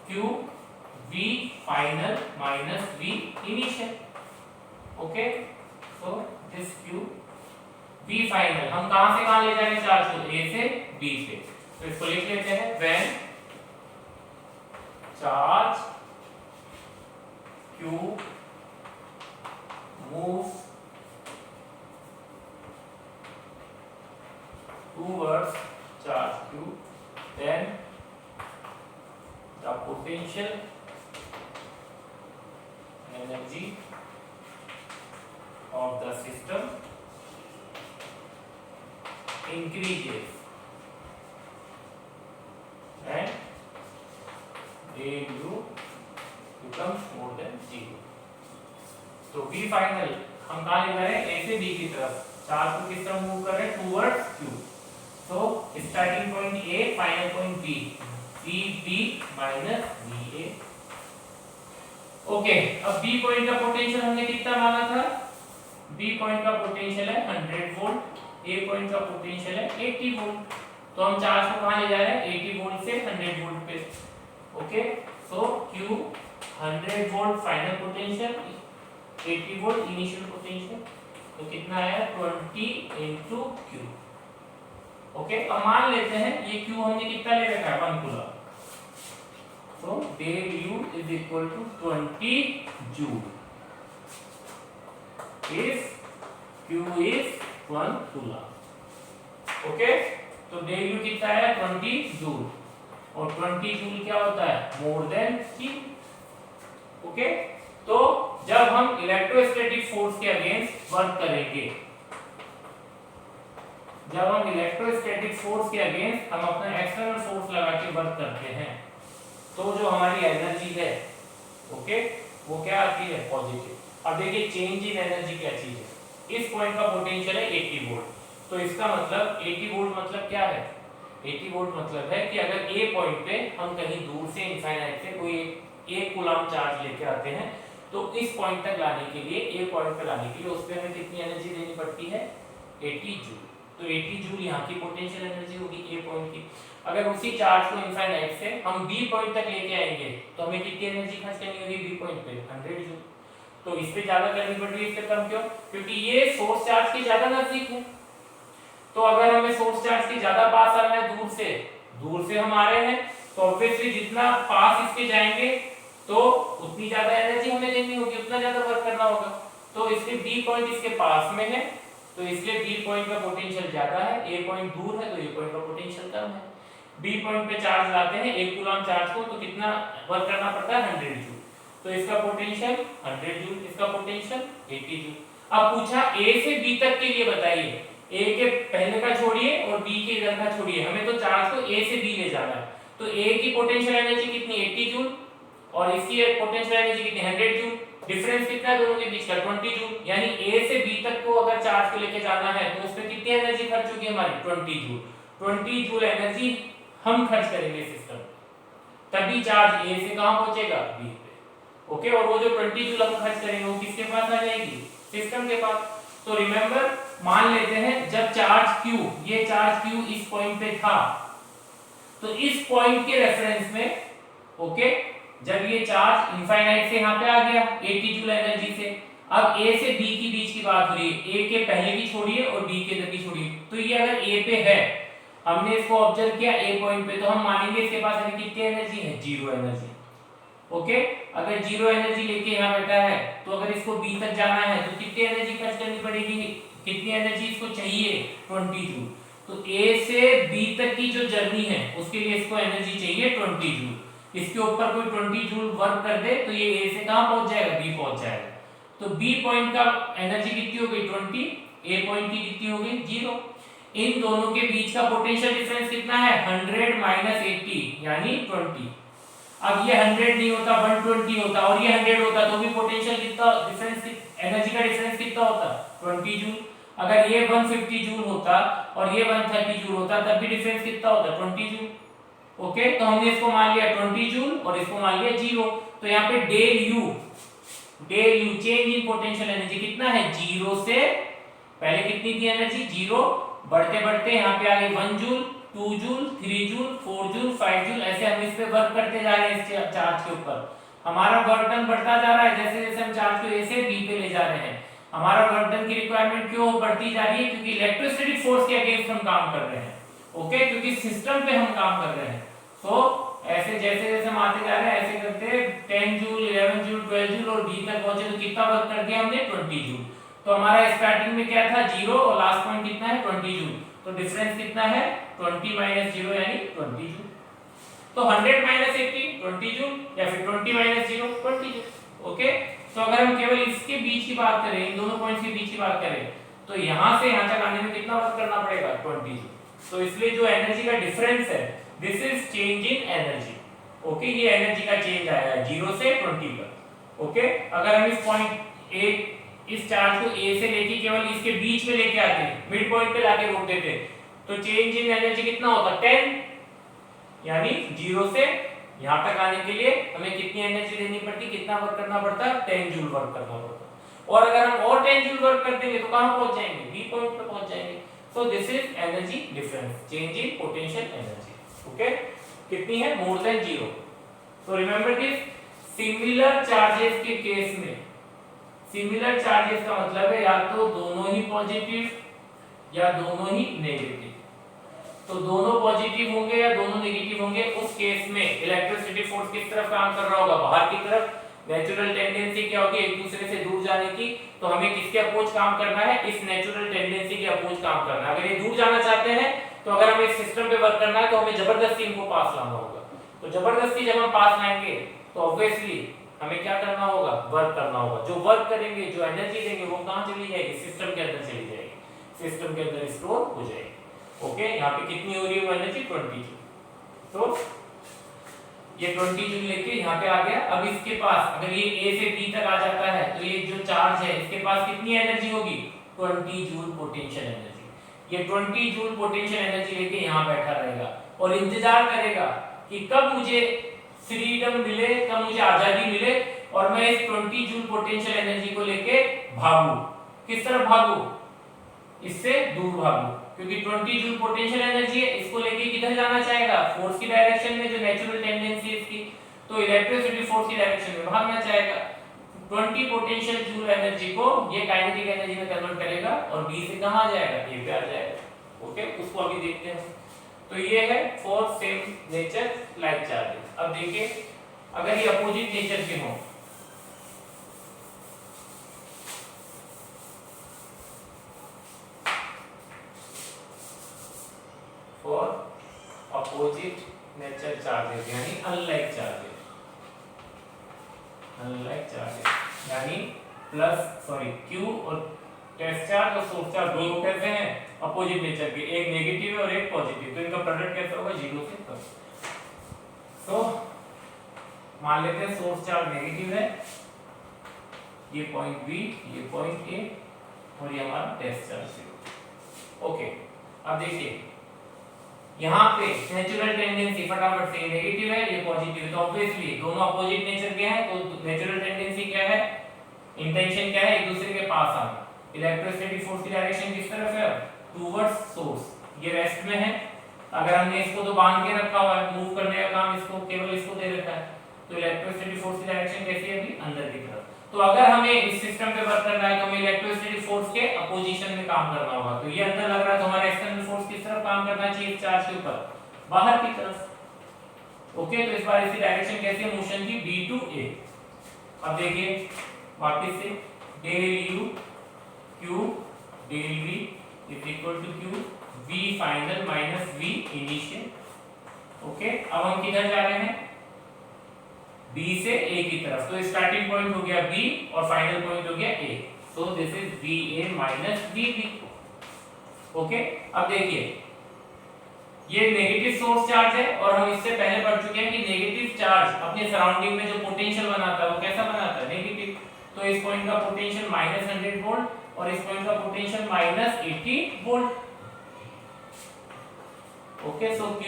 Q V final minus V initial. Okay, so this Q V final हम कहां से कहां ले जाएंगे चार्ज को, ए से बी से। तो इसको लिख लेते हैं, when charge Q move towards charge q, then the potential energy of the system increases and del u becomes more than 0। तो v फाइनल हम कहाँ ले जा रहे हैं, a से b की तरफ। चार्ज को किस तरफ मूव कर रहे हैं, टूवर्ड्स q। तो starting point A, final point B, CB minus VA। Okay, अब B पॉइंट का पोटेंशियल हमने कितना माना था, B पॉइंट का पोटेंशियल है 100 वोल्ट, A पॉइंट का पोटेंशियल है 80 वोल्ट। तो हम चार्ज को कहां ले जा रहे हैं, 80 वोल्ट से 100 वोल्ट पे। ओके, सो Q 100 volt final potential, 80 volt initial potential, तो कितना आया 20 into Q। ओके, अब मान लेते हैं ये Q हमने कितना ले रखा है, 1 coulomb. So del U is equal to 20 joule if Q is 1 coulomb. Okay, तो डेल U कितना है 20 जूल, और 20 जूल क्या होता है, मोर देन Q। ओके, तो जब हम इलेक्ट्रोस्टैटिक फोर्स के अगेंस्ट वर्क करेंगे, जब हम इलेक्ट्रोस्टैटिक फोर्स के अगेंस्ट हम अपना एक्सटर्नल फोर्स लगा के वर्क करते हैं, तो जो हमारी एनर्जी है, ओके, वो क्या आती है, पॉजिटिव। अब देखिए चेंज इन एनर्जी क्या चीज है, इस पॉइंट का पोटेंशियल है 80 वोल्ट, तो इसका मतलब 80 वोल्ट मतलब क्या है, 80 वोल्ट मतलब है कि अगर ए पॉइंट पे हम कहीं दूर से इनफाइनाइट से कोई एक कूलम चार्ज लेके आते हैं, तो इस पॉइंट तक लाने के लिए, ए पॉइंट पे लाने के लिए उस पे हमें कितनी एनर्जी देनी पड़ती है, 80 जूल। तो 80 जूल यहाँ की पोटेंशियल एनर्जी होगी ए पॉइंट की। अगर उसी चार्ज को इनफाइनाइट से हम बी पॉइंट तक लेके आएंगे तो हमें कितनी एनर्जी खर्च करनी होगी बी पॉइंट पे, 100 जूल। तो इस पे ज्यादा करनी पड़ रही है, इस पे कम क्यों, क्योंकि ये सोर्स चार्ज के ज्यादा नजदीक है। तो अगर हमें सोर्स चार्ज के ज्यादा पास आना है दूर से हम आ रहे हैं, तो ऑब्वियसली जितना पास इसके जाएंगे तो उतनी ज्यादा एनर्जी हमें लेनी होगी, उतना ज्यादा वर्क करना होगा। तो इसलिए बी पॉइंट इसके पास में है, तो इसलिए बी पॉइंट का पोटेंशियल ज्यादा है, ए पॉइंट दूर है तो ए पॉइंट का पोटेंशियल कम है। बी पॉइंट पे चार्ज लाते हैं एक कूलम चार्ज को, तो कितना वर्क करना पड़ता है, 100 जूल। तो इसका पोटेंशियल 100 जूल, इसका पोटेंशियल 80 जूल। अब पूछा ए से बी तक के लिए बताइए, ए के पहले का छोड़िए और बी के इधर का छोड़िए, हमें तो चार्ज को ए से बी ले जाना है। तो ए की पोटेंशियल एनर्जी कितनी, 80 जूल, और इसकी पोटेंशियल एनर्जी कितनी, 100 जूल। डिफरेंस कितना है दोनों के बीच का, 20 जूल। यानी ए से बी तक को अगर चार्ज को लेके जाना है तो उसमें कितनी एनर्जी खर्च होगी हमारी, 20 जूल। 20 जूल एनर्जी हम खर्च करेंगे सिस्टम, तभी चार्ज ए से कहां पहुंचेगा, बी पे। ओके, और वो जो 20 जूल हम खर्च करेंगे वो किसके पास आ जाएगी, सिस्टम के पास। तो रिमेंबर, मान लेते हैं जब चार्ज Q, ये चार्ज Q इस पॉइंट पे था, तो इस पॉइंट के रेफरेंस में, ओके, जब ये चार्ज इनफाइनाइट से यहाँ पे आ गया 80 जूल एनर्जी से, अब A से B की बीच की बात हो रही है, A के पहले की छोड़िए और B के इधर की छोड़िए। तो ये अगर A पे है, हमने इसको ऑब्जर्व किया A पॉइंट पे, तो हम मानेंगे इसके पास अभी कितनी एनर्जी है, 0 एनर्जी। ओके, अगर 0 एनर्जी लेके यहाँ बैठा है, तो अगर इसको B तक जाना है तो कितनी एनर्जी खर्च करनी पड़ेगी, कितनी एनर्जी इसको चाहिए, 20 जूल। तो A से B तक की जो जर्नी है उसके लिए इसको एनर्जी चाहिए 20 जूल। इसके ऊपर कोई 20 जूल वर्क कर दे तो ये A से कहां पहुंच जाएगा, B पहुंच जाएगा। तो बी पॉइंट का एनर्जी कितनी हो गई 20, ए पॉइंट की कितनी हो गई 0। इन दोनों के बीच का पोटेंशियल डिफरेंस कितना है 100 माइनस 80 यानी 20। अब ये 100 नहीं होता 120 होता और ये 100 होता तो भी पोटेंशियल कितना डिफरेंस, एनर्जी का डिफरेंस कितना होता 20 जूल। अगर ये 150 जूल होता और ये 130 जूल होता तब भी डिफरेंस कितना होता 20 जूल। ओके, तो हमने इसको मान लिया 20 जूल और इसको मान लिया 0। तो यहाँ पे del U change in potential energy कितना है 0 से, पहले कितनी थी एनर्जी 0, बढ़ते बढ़ते यहाँ पे आ गई 1 joule 2 joule 3 joule 4 joule 5 joule, ऐसे हम इस पे वर्क करते जा रहे हैं इस चार्ज के ऊपर। हमारा वर्क डन बढ़ता जा रहा है जैसे जैसे हम चार्ज को ए से बी पे ले जा रहे हैं। हमारा वर्क डन की रिक्वायरमेंट क्यों बढ़ती जा रही है क्योंकि इलेक्ट्रोस्टैटिक फोर्स के अगेंस्ट हम काम कर रहे हैं। ओके, क्योंकि सिस्टम पे हम काम कर रहे हैं। तो ऐसे जैसे जैसे हम आते जा रहे हैं ऐसे करते 10 जूल 11 जूल 12 जूल और बी तक पहुंचे तो कितना वर्क कर दिया हमने 20 जूल। तो हमारा स्टार्टिंग में क्या था 0 और लास्ट पॉइंट कितना है 20 जूल। तो डिफरेंस कितना है 20 माइनस 0 यानी 20 जूल। तो 100 माइनस 80 20 जूल या फिर 20 माइनस 0 20 जूल। ओके, तो अगर हम केवल इसके बीच की बात करें, इन दोनों पॉइंट्स के बीच की बात करें तो यहां से यहां तक आने में कितना वर्क करना पड़ेगा 20 जूल। तो इसलिए जो एनर्जी का डिफरेंस है this is change in energy. Okay, ये एनर्जी का चेंज आया है 0 से 20 तक। ओके, अगर हम इस पॉइंट ए इस चार्ज को ए से लेके केवल इसके बीच में लेके आते मिड पॉइंट पे लाके रोक देते तो चेंज इन एनर्जी कितना होता 10, यानी 0 से यहां तक आने के लिए हमें कितनी एनर्जी देनी पड़ती, कितना वर्क करना पड़ता 10 जूल वर्क करना पड़ता। और अगर हम और 10 जूल वर्क कर देंगे तो कहां पहुंच जाएंगे बी पॉइंट पे पहुंच जाएंगे। सो this is energy difference, change in potential energy. Okay, कितनी है मोर देन 0। तो रिमेंबर दिस, सिमिलर चार्जेस के केस में, सिमिलर चार्जेस का मतलब है या तो दोनों ही पॉजिटिव या दोनों ही नेगेटिव। तो दोनों पॉजिटिव होंगे या दोनों नेगेटिव होंगे, उस केस में इलेक्ट्रोस्टैटिक फोर्स किस तरफ काम कर रहा होगा बाहर की तरफ। नेचुरल टेंडेंसी क्या होगी एक दूसरे से दूर जाने की, तो हमें किसके अपोज काम करना है इस नेचुरल टेंडेंसी के अपोज काम करना है। अगर ये दूर जाना चाहते हैं तो अगर हमें इस सिस्टम पे वर्क करना है तो हमें जबरदस्ती इनको पास लाना होगा। तो जबरदस्ती जब हम पास लाएंगे तो ऑब्वियसली हमें क्या करना होगा वर्क करना होगा। जो वर्क करेंगे जो एनर्जी देंगे वो कहां चली जाएगी सिस्टम के अंदर चली जाएगी, सिस्टम के अंदर स्टोर हो जाएगी। ओके, यहाँ पे कितनी हो रही है एनर्जी 20 जूल। तो ये 20 जूल लेके यहाँ पे आ गया। अब इसके पास अगर ये ए से बी तक आ जाता है तो ये जो चार्ज है इसके पास कितनी एनर्जी होगी 20 जूल पोटेंशियल एनर्जी। ये 20 जूल पोटेंशियल एनर्जी लेके यहाँ बैठा रहेगा और इंतजार करेगा कि कब मुझे फ्रीडम मिले, कब मुझे आजादी मिले और मैं इस 20 जूल पोटेंशियल एनर्जी को लेके भागूं। किस तरफ भागूं, इससे दूर भागूं, क्योंकि 20 जूल पोटेंशियल एनर्जी है, इसको लेके किधर जाना चाहेगा फोर्स की डायरेक्शन में जो नेचुरल टेंडेंसी है इसकी, तो इलेक्ट्रोस्टैटिक फोर्स की डायरेक्शन में भागना चाहेगा। 20 पोटेंशियल जूल एनर्जी को ये काइनेटिक एनर्जी में कन्वर्ट करेगा और बी से कहां आ जाएगा ए पे आ जाएगा। ओके, उसको अभी देखते हैं। तो ये है for same nature like charges. अब देखिए अगर ये अपोजिट नेचर के हो, फॉर अपोजिट नेचर चार्जेस यानी अनलाइक चार्जेस, अनलाइक चार्जेस यानी क्यू और टेस्ट चार्ज और सोर्स चार्ज दोनों कैसे हैं अपोजिट नेचर के, एक नेगेटिव है और एक पॉजिटिव, तो इनका प्रोडक्ट कैसा होगा 0 से प्लस। तो मान लेते हैं सोर्स चार्ज नेगेटिव है, ये पॉइंट बी ये पॉइंट ए और ये हमारा टेस्ट चार्ज 0। ओके, अब देखिए यहाँ पे नेचुरल टेंडेंसी फटाफट से नेगेटिव है ये पॉजिटिव है, तो ऑब्वियसली दोनों अपोजिट नेचर के हैं, तो नेचुरल टेंडेंसी क्या है, इंटेंशन क्या है, एक दूसरे के पास आना। इलेक्ट्रोस्टैटिक फोर्स की डायरेक्शन किस तरफ है टुवर्ड्स सोर्स, ये रेस्ट में है। अगर हमने इसको तो बांध के रखा हुआ है, मूव करने का काम इसको केवल इसको दे रखा है, तो इलेक्ट्रोस्टैटिक फोर्स की डायरेक्शन कैसी है अभी अंदर की तरफ। तो अगर हमें इस सिस्टम पे वर्क करना है तो हमें इलेक्ट्रोस्टैटिक फोर्स के अपोजिशन में काम करना होगा। तो ये अंदर लग रहा है तो हमारा एक्सटर्नल फोर्स किस तरफ काम करना चाहिए चार्ज के ऊपर, बाहर की तरफ। ओके, तो इस बार इसकी डायरेक्शन कैसी है मोशन की बी टू ए। अब देखिए वापस से del U Q del V is equal to Q V final minus V initial. Okay, अब हम किधर जा रहे हैं B से A की तरफ। तो स्टार्टिंग पॉइंट हो गया B और फाइनल पॉइंट हो गया A। So this is VA minus VB। Okay, अब देखिए ये नेगेटिव सोर्स चार्ज है और हम इससे पहले पढ़ चुके हैं कि नेगेटिव चार्ज अपने सराउंडिंग में जो पोटेंशियल बनाता है वो कैसा बनाता है, नेगेटिव। तो इस पॉइंट का पोटेंशियल माइनस 100 वोल्ट और इस पॉइंट का potential minus 80 volt. Okay, so Q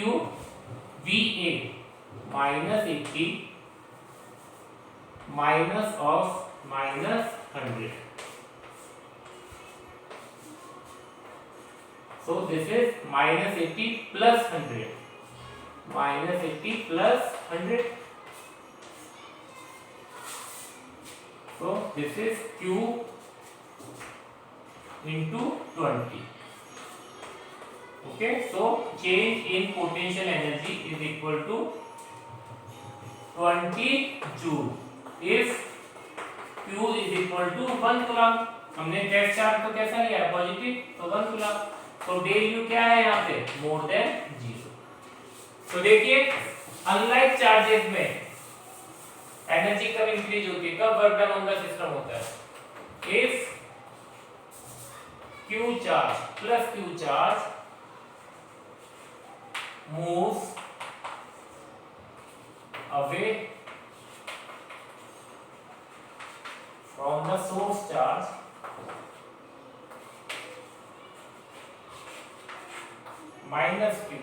VA minus 80 minus of minus 100। So this is minus 80 plus 100. Minus 80 plus 100. So this is Q into 20. Okay, so change in potential energy is equal to 20 joule if Q is equal to 1 coulomb। हमने टेस्ट चार्ज तो कैसा लिया है, पॉजिटिव, तो 1 coulomb। तो डेल यू क्या है यहाँ पे, मोर देन 0। तो देखिए अनलाइक चार्जेस में एनर्जी कब इंक्रीज होती है, कब work done on the system होता है, if Q charge plus Q charge moves away from the source charge minus Q,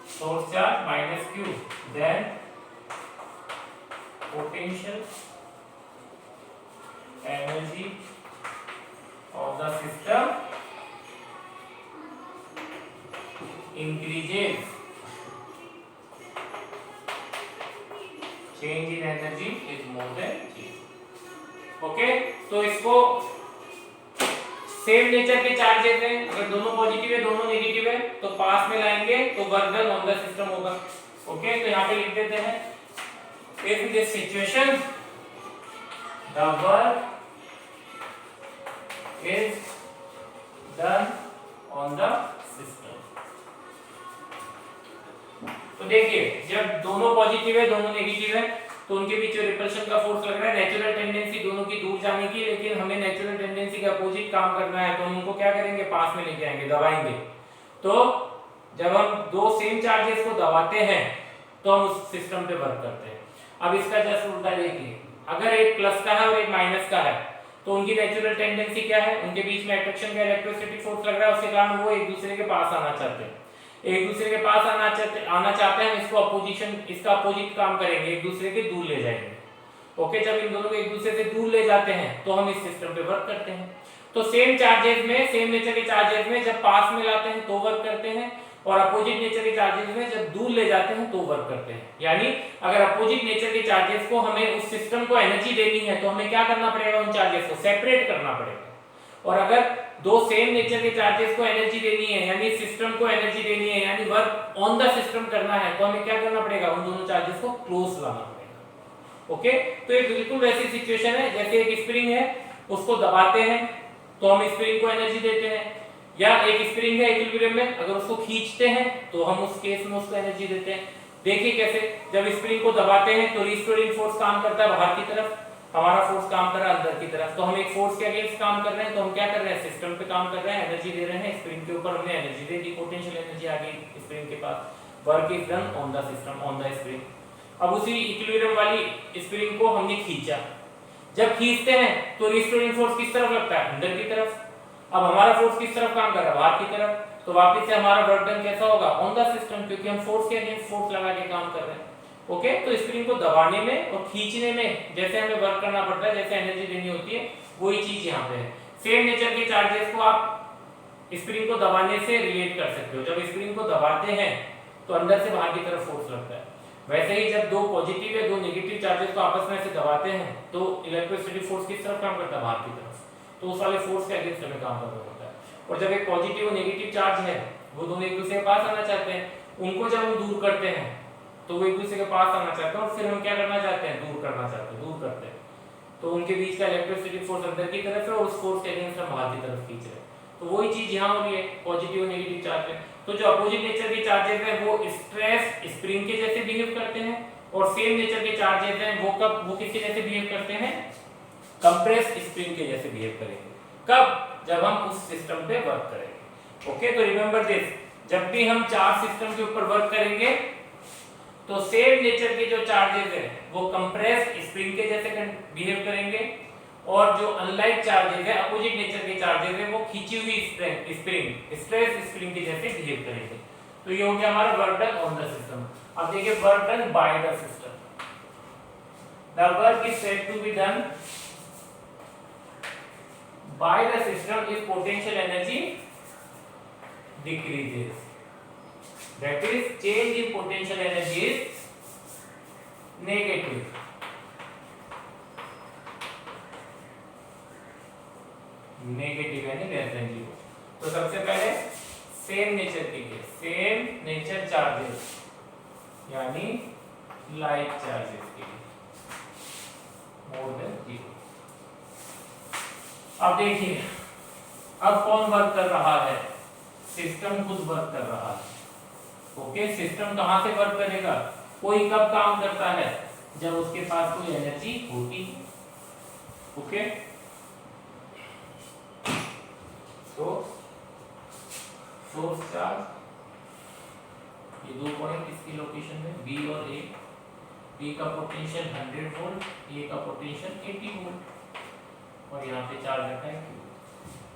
source charge minus Q, then potential energy of the system increases, change in energy is more than 0। Okay, तो इसको सेम नेचर के चार्जेस हैं, अगर दोनों पॉजिटिव है दोनों नेगेटिव है तो पास में लाएंगे तो work done on the system होगा। ओके, तो यहाँ पे लिख देते हैं if in this situation the work is done on the system। तो देखिए जब दोनों पॉजिटिव है दोनों नेगेटिव है तो उनके बीच जो रिपल्शन का फोर्स लग रहा है, नेचुरल टेंडेंसी दोनों की दूर जाने की, लेकिन हमें नेचुरल टेंडेंसी के अपोजिट काम करना है तो हम उनको क्या करेंगे, पास में लेके आएंगे, दबाएंगे। तो जब हम दो सेम चार्जेस को दबाते हैं तो हम उस सिस्टम पे वर्क करते हैं। अब इसका जस्ट उल्टा देखिए, अगर एक प्लस का है और एक माइनस का है तो उनकी नेचुरल टेंडेंसी क्या है, उनके बीच में अट्रैक्शन का इलेक्ट्रोस्टैटिक फोर्स लग रहा है, उसके कारण वो एक दूसरे के पास आना चाहते हैं, एक दूसरे के पास आना चाहते हैं, इसको अपोजिशन, इसका अपोजिट काम करेंगे, एक दूसरे के दूर ले जाएंगे। ओके, जब इन दोनों को एक दूसरे से दूर ले जाते हैं तो हम इस सिस्टम पे वर्क करते हैं। तो सेम चार्जेस में, सेम नेचर के चार्जेस में जब पास में लाते हैं तो वर्क करते हैं और अपोजिट नेचर के चार्जेस में जब दूर ले जाते हैं तो वर्क करते हैं। यानी अगर अपोजिट नेचर के चार्जेस को हमें उस सिस्टम को एनर्जी देनी है तो हमें क्या करना पड़ेगा, उन चार्जेस को सेपरेट करना पड़ेगा। और अगर दो सेम नेचर के चार्जेस को एनर्जी देनी है यानी सिस्टम को एनर्जी देनी है यानी वर्क ऑन द सिस्टम करना है तो हमें क्या करना पड़ेगा, उन दोनों चार्जेस को क्लोज लाना पड़ेगा। ओके, तो ये बिल्कुल वैसी सिचुएशन है जैसे एक स्प्रिंग है, उसको दबाते हैं तो हम स्प्रिंग को एनर्जी देते हैं, या एक स्प्रिंग है इक्विलिब्रियम में, अगर उसको खींचते हैं तो हम उस केस में उसको एनर्जी देते हैं। देखिए कैसे, जब स्प्रिंग को दबाते हैं तो रिस्टोरिंग फोर्स काम करता है बाहर की तरफ, हमारा फोर्स काम कर रहा है अंदर की तरफ। तो हम एक फोर्स के अगेंस्ट काम कर रहे हैं तो हम क्या कर रहे हैं, सिस्टम पे काम कर रहे हैं, एनर्जी दे रहे हैं स्प्रिंग के ऊपर, हमने एनर्जी दे दी, पोटेंशियल एनर्जी आ गई स्प्रिंग के पास, work is done on the system, on the spring. अब उसी इक्विलिब्रियम वाली स्प्रिंग को हमने खींचा, जब खींचते हैं तो रिस्टोरिंग फोर्स किस तरफ लगता है, अंदर की तरफ। अब हमारा फोर्स किस तरफ काम कर रहा है, बाहर की तरफ, तो वापस से हमारा वर्क डन कैसा होगा, ऑन द सिस्टम, क्योंकि हम फोर्स के अगेंस्ट फोर्स लगा के काम कर रहे हैं। ओके, तो स्प्रिंग को दबाने में और खींचने में जैसे हमें वर्क करना पड़ता है, जैसे एनर्जी देनी होती है, वही चीज यहाँ पे है। सेम नेचर के चार्जेस को आप स्प्रिंग को दबाने से रिलेट कर सकते हो। जब स्प्रिंग को दबाते हैं तो अंदर से बाहर की तरफ फोर्स लगता है, वैसे ही जब दो पॉजिटिव या दो नेगेटिव चार्जेस को आपस में से दबाते हैं तो इलेक्ट्रोस्टैटिक फोर्स किस तरफ काम करता है, बाहर की तरफ, तो उस वाले फोर्स के अगेंस्ट हमें काम करना होता है। और जब एक पॉजिटिव और नेगेटिव चार्ज है वो दोनों एक दूसरे के पास आना चाहते हैं, उनको जब हम दूर करते हैं तो वो एक दूसरे के पास आना चाहते हैं और फिर हम क्या करना चाहते हैं, दूर करना चाहते हैं, दूर करते हैं, तो उनके बीच का इलेक्ट्रोस्टैटिक फोर्स अंदर की तरफ है और उस फोर्स के अगेंस्ट हम बाहर की तरफ खींच रहे हैं। तो वही चीज यहाँ हो रही है पॉजिटिव और नेगेटिव चार्ज में। तो जो अपोजिट नेचर के चार्जेस हैं वो स्ट्रेस स्प्रिंग के जैसे बिहेव करते हैं और सेम नेचर के चार्जेस हैं वो किसके जैसे बिहेव करते हैं, कंप्रेस स्प्रिंग के जैसे बिहेव करेंगे। कब, जब हम उस सिस्टम पे वर्क करेंगे। ओके, तो रिमेंबर दिस, जब भी हम चार्ज सिस्टम के ऊपर वर्क करेंगे तो सेम नेचर के जो चार्जेस हैं वो कंप्रेस स्प्रिंग के जैसे बिहेव करेंगे, और जो अनलाइक चार्जेस है, अपोजिट नेचर के चार्जेस है, वो खींची हुई स्प्रिंग स्ट्रेस स्प्रिंग के जैसे बिहेव करेंगे। तो ये हो गया हमारा work done on the system. अब देखिए work done by the system. The work is said to be done by the system if potential energy decreases, that is change in potential energy is negative, negative यानी लेस देन 0। तो सबसे पहले सेम नेचर के लिए सेम नेचर चार्जेस यानी लाइक चार्जेस के लिए मोर देन 0। अब देखिए अब कौन वर्क कर रहा है, सिस्टम खुद वर्क कर रहा है। ओके, सिस्टम कहां से वर्क करेगा, कोई कब काम करता है, जब उसके पास कोई एनर्जी होती है। ओके, तो सोर्स चार्ज, ये 2 पॉइंट इसकी लोकेशन में बी और ए, बी का पोटेंशियल 100 वोल्ट, ए का पोटेंशियल 80 वोल्ट, और यहाँ पे चार्ज रखा है Q।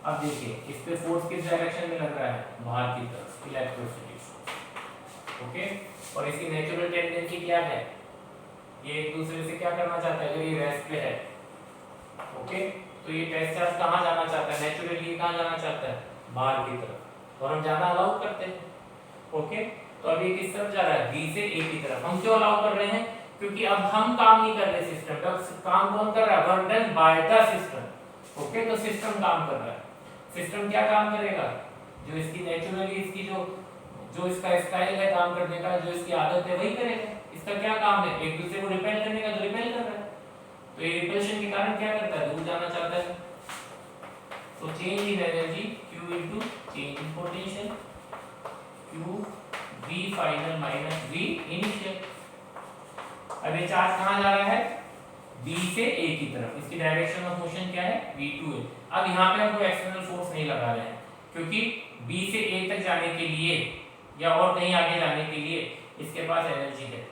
अब देखिए इस पे फोर्स किस डायरेक्शन में लग रहा है, बाहर की तरफ, इलेक्ट्रोस्टैटिक फोर्स। ओके, और इसकी नेचुरल टेंडेंसी क्या है, ये एक दूसरे से क्या करना चाहता है, अगर ये रेस्ट पे है। ओके, तो ये टेस्ट चार्ज कहाँ जाना चाहता है, नेचुरली कहाँ जाना चाहता है, बाहर की तरफ, और हम जाना अलाउ करते हैं। ओके, तो अब ये किस तरफ जा रहा है, बी से ए की तरफ। हम क्यों अलाउ कर रहे हैं, क्योंकि अब हम काम नहीं कर रहे सिस्टम का, काम कौन कर रहा है, work done by the system. Okay, तो सिस्टम काम कर रहा है। सिस्टम क्या काम करेगा, जो इसकी नेचुरली इसकी जो इसका स्टाइल है काम करने का, जो इसकी आदत है वही करेगा। इसका क्या काम है, एक दूसरे को रिपेल करने का, तो रिपेल कर रहा है। तो ये रिपल्शन के कारण क्या करता है, दूर जाना चाहता है। तो change in energy Q into change in potential, Q V final minus V initial. अब ये चार्ज कहाँ जा रहा है, B से A की तरफ, इसकी डायरेक्शन ऑफ मोशन क्या है, V2 है। अब यहाँ पे हम कोई एक्सटर्नल फोर्स नहीं लगा रहे हैं, क्योंकि B से A तक जाने के लिए या और कहीं आगे जाने के लिए इसके पास एनर्जी है।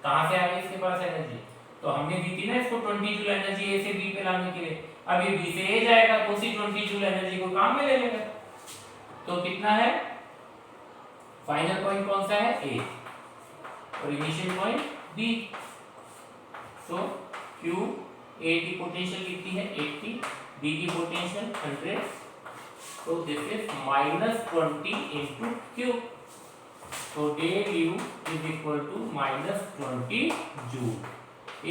कहाँ से आ गई इसके पास एनर्जी, तो हमने दी थी ना इसको 20 जूल एनर्जी A से B पे लाने के लिए। अब ये B से A जाएगा तो उसी 20 जूल एनर्जी को काम में ले लेगा। तो कितना है, फाइनल पॉइंट कौन सा है, A, और initial point B। So Q, A की पोटेंशियल कितनी है 80, B की पोटेंशियल 100, तो this is -20 into Q। So del U is equal to -20 joule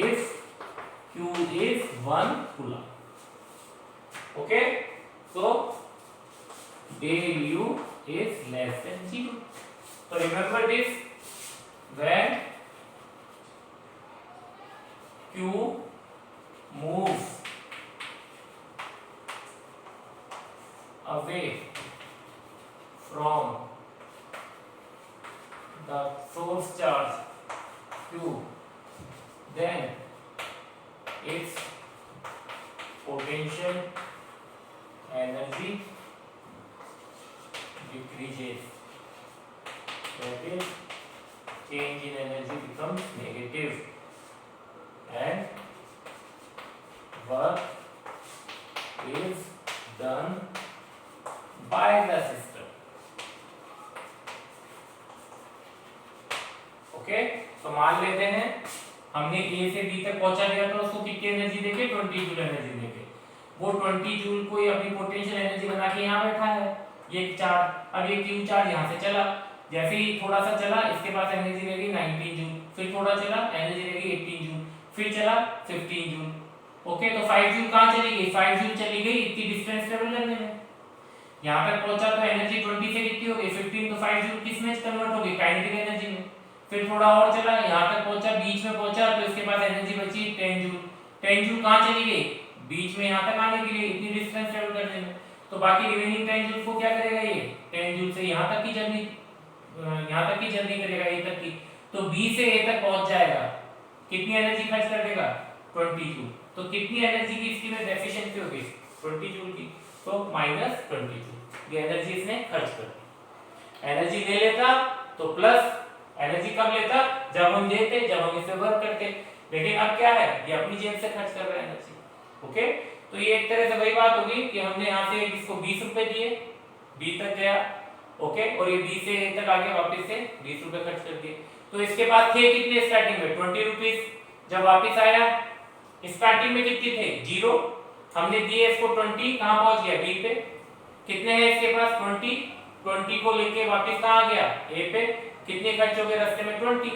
if Q is 1 coulomb. Okay, so del U is less than 0. So remember this, when Q moves away from the source charge Q, then its potential energy decreases. That is, change in energy becomes negative and work is done by the system. Okay, तो मान लेते हैं हमने A से B तक पहुंचा दिया, तो उसको कितनी एनर्जी देके 20 जूल एनर्जी देके, वो 20 जूल को अपनी पोटेंशियल एनर्जी बना के यहाँ बैठा है ये चार्ज। अब ये Q चार्ज यहाँ से चला, जैसे ही थोड़ा सा चला इसके पास एनर्जी रहेगी 19 जूल, फिर थोड़ा चला एनर्जी रहेगी 18 जूल, फिर चला 15 जूल। ओके, तो 5 जूल कहाँ चली गई, 5 जूल चली गई इतनी डिस्टेंस ट्रेवल करने में। यहाँ तक पहुंचा तो एनर्जी 20 से कितनी हो गई 15, तो 5 जूल किस में कन्वर्ट हो गई, काइनेटिक एनर्जी में। फिर थोड़ा और चला, यहाँ तक पहुंचा, बीच में पहुंचा, तो इसके पास एनर्जी बची 10 जूल। 10 जूल कहाँ चली गई, बीच में यहाँ तक आने के लिए, इतनी डिस्टेंस ट्रेवल करने में। तो बाकी रिमेनिंग 10 जूल को क्या करेगा, ये 10 जूल से यहाँ तक की जर्नी करेगा, ये तक की। तो B से A तक पहुंच जाएगा, कितनी एनर्जी खर्च कर देगा 20 जूल। तो कितनी एनर्जी की इसकी में डेफिशिएंसी होगी 20 जूल की, तो -20 जूल ये एनर्जी इसने खर्च कर दी। एनर्जी ले लेता तो प्लस, एनर्जी कब लेता जब हम देते, जब हम इसे वर्क करते, लेकिन अब क्या है ये अपनी जेब से खर्च कर रहा है एनर्जी। ओके, तो ये एक तरह से वही बात होगी कि हमने यहाँ से इसको 20 रुपए दिए, बी तक गया, ओके, और ये बी से ए तक आगे वापस से 20 रुपए खर्च कर दिए। तो इसके पास थे कितने स्टार्टिंग में 20 रुपीस, जब वापस आया स्टार्टिंग में कितने थे 0, हमने दिए इसको 20, कहां पहुंच गया बी पे, कितने हैं इसके पास 20 को लेके वापस कहां गया ए पे, कितने खर्च हो गए रास्ते में 20,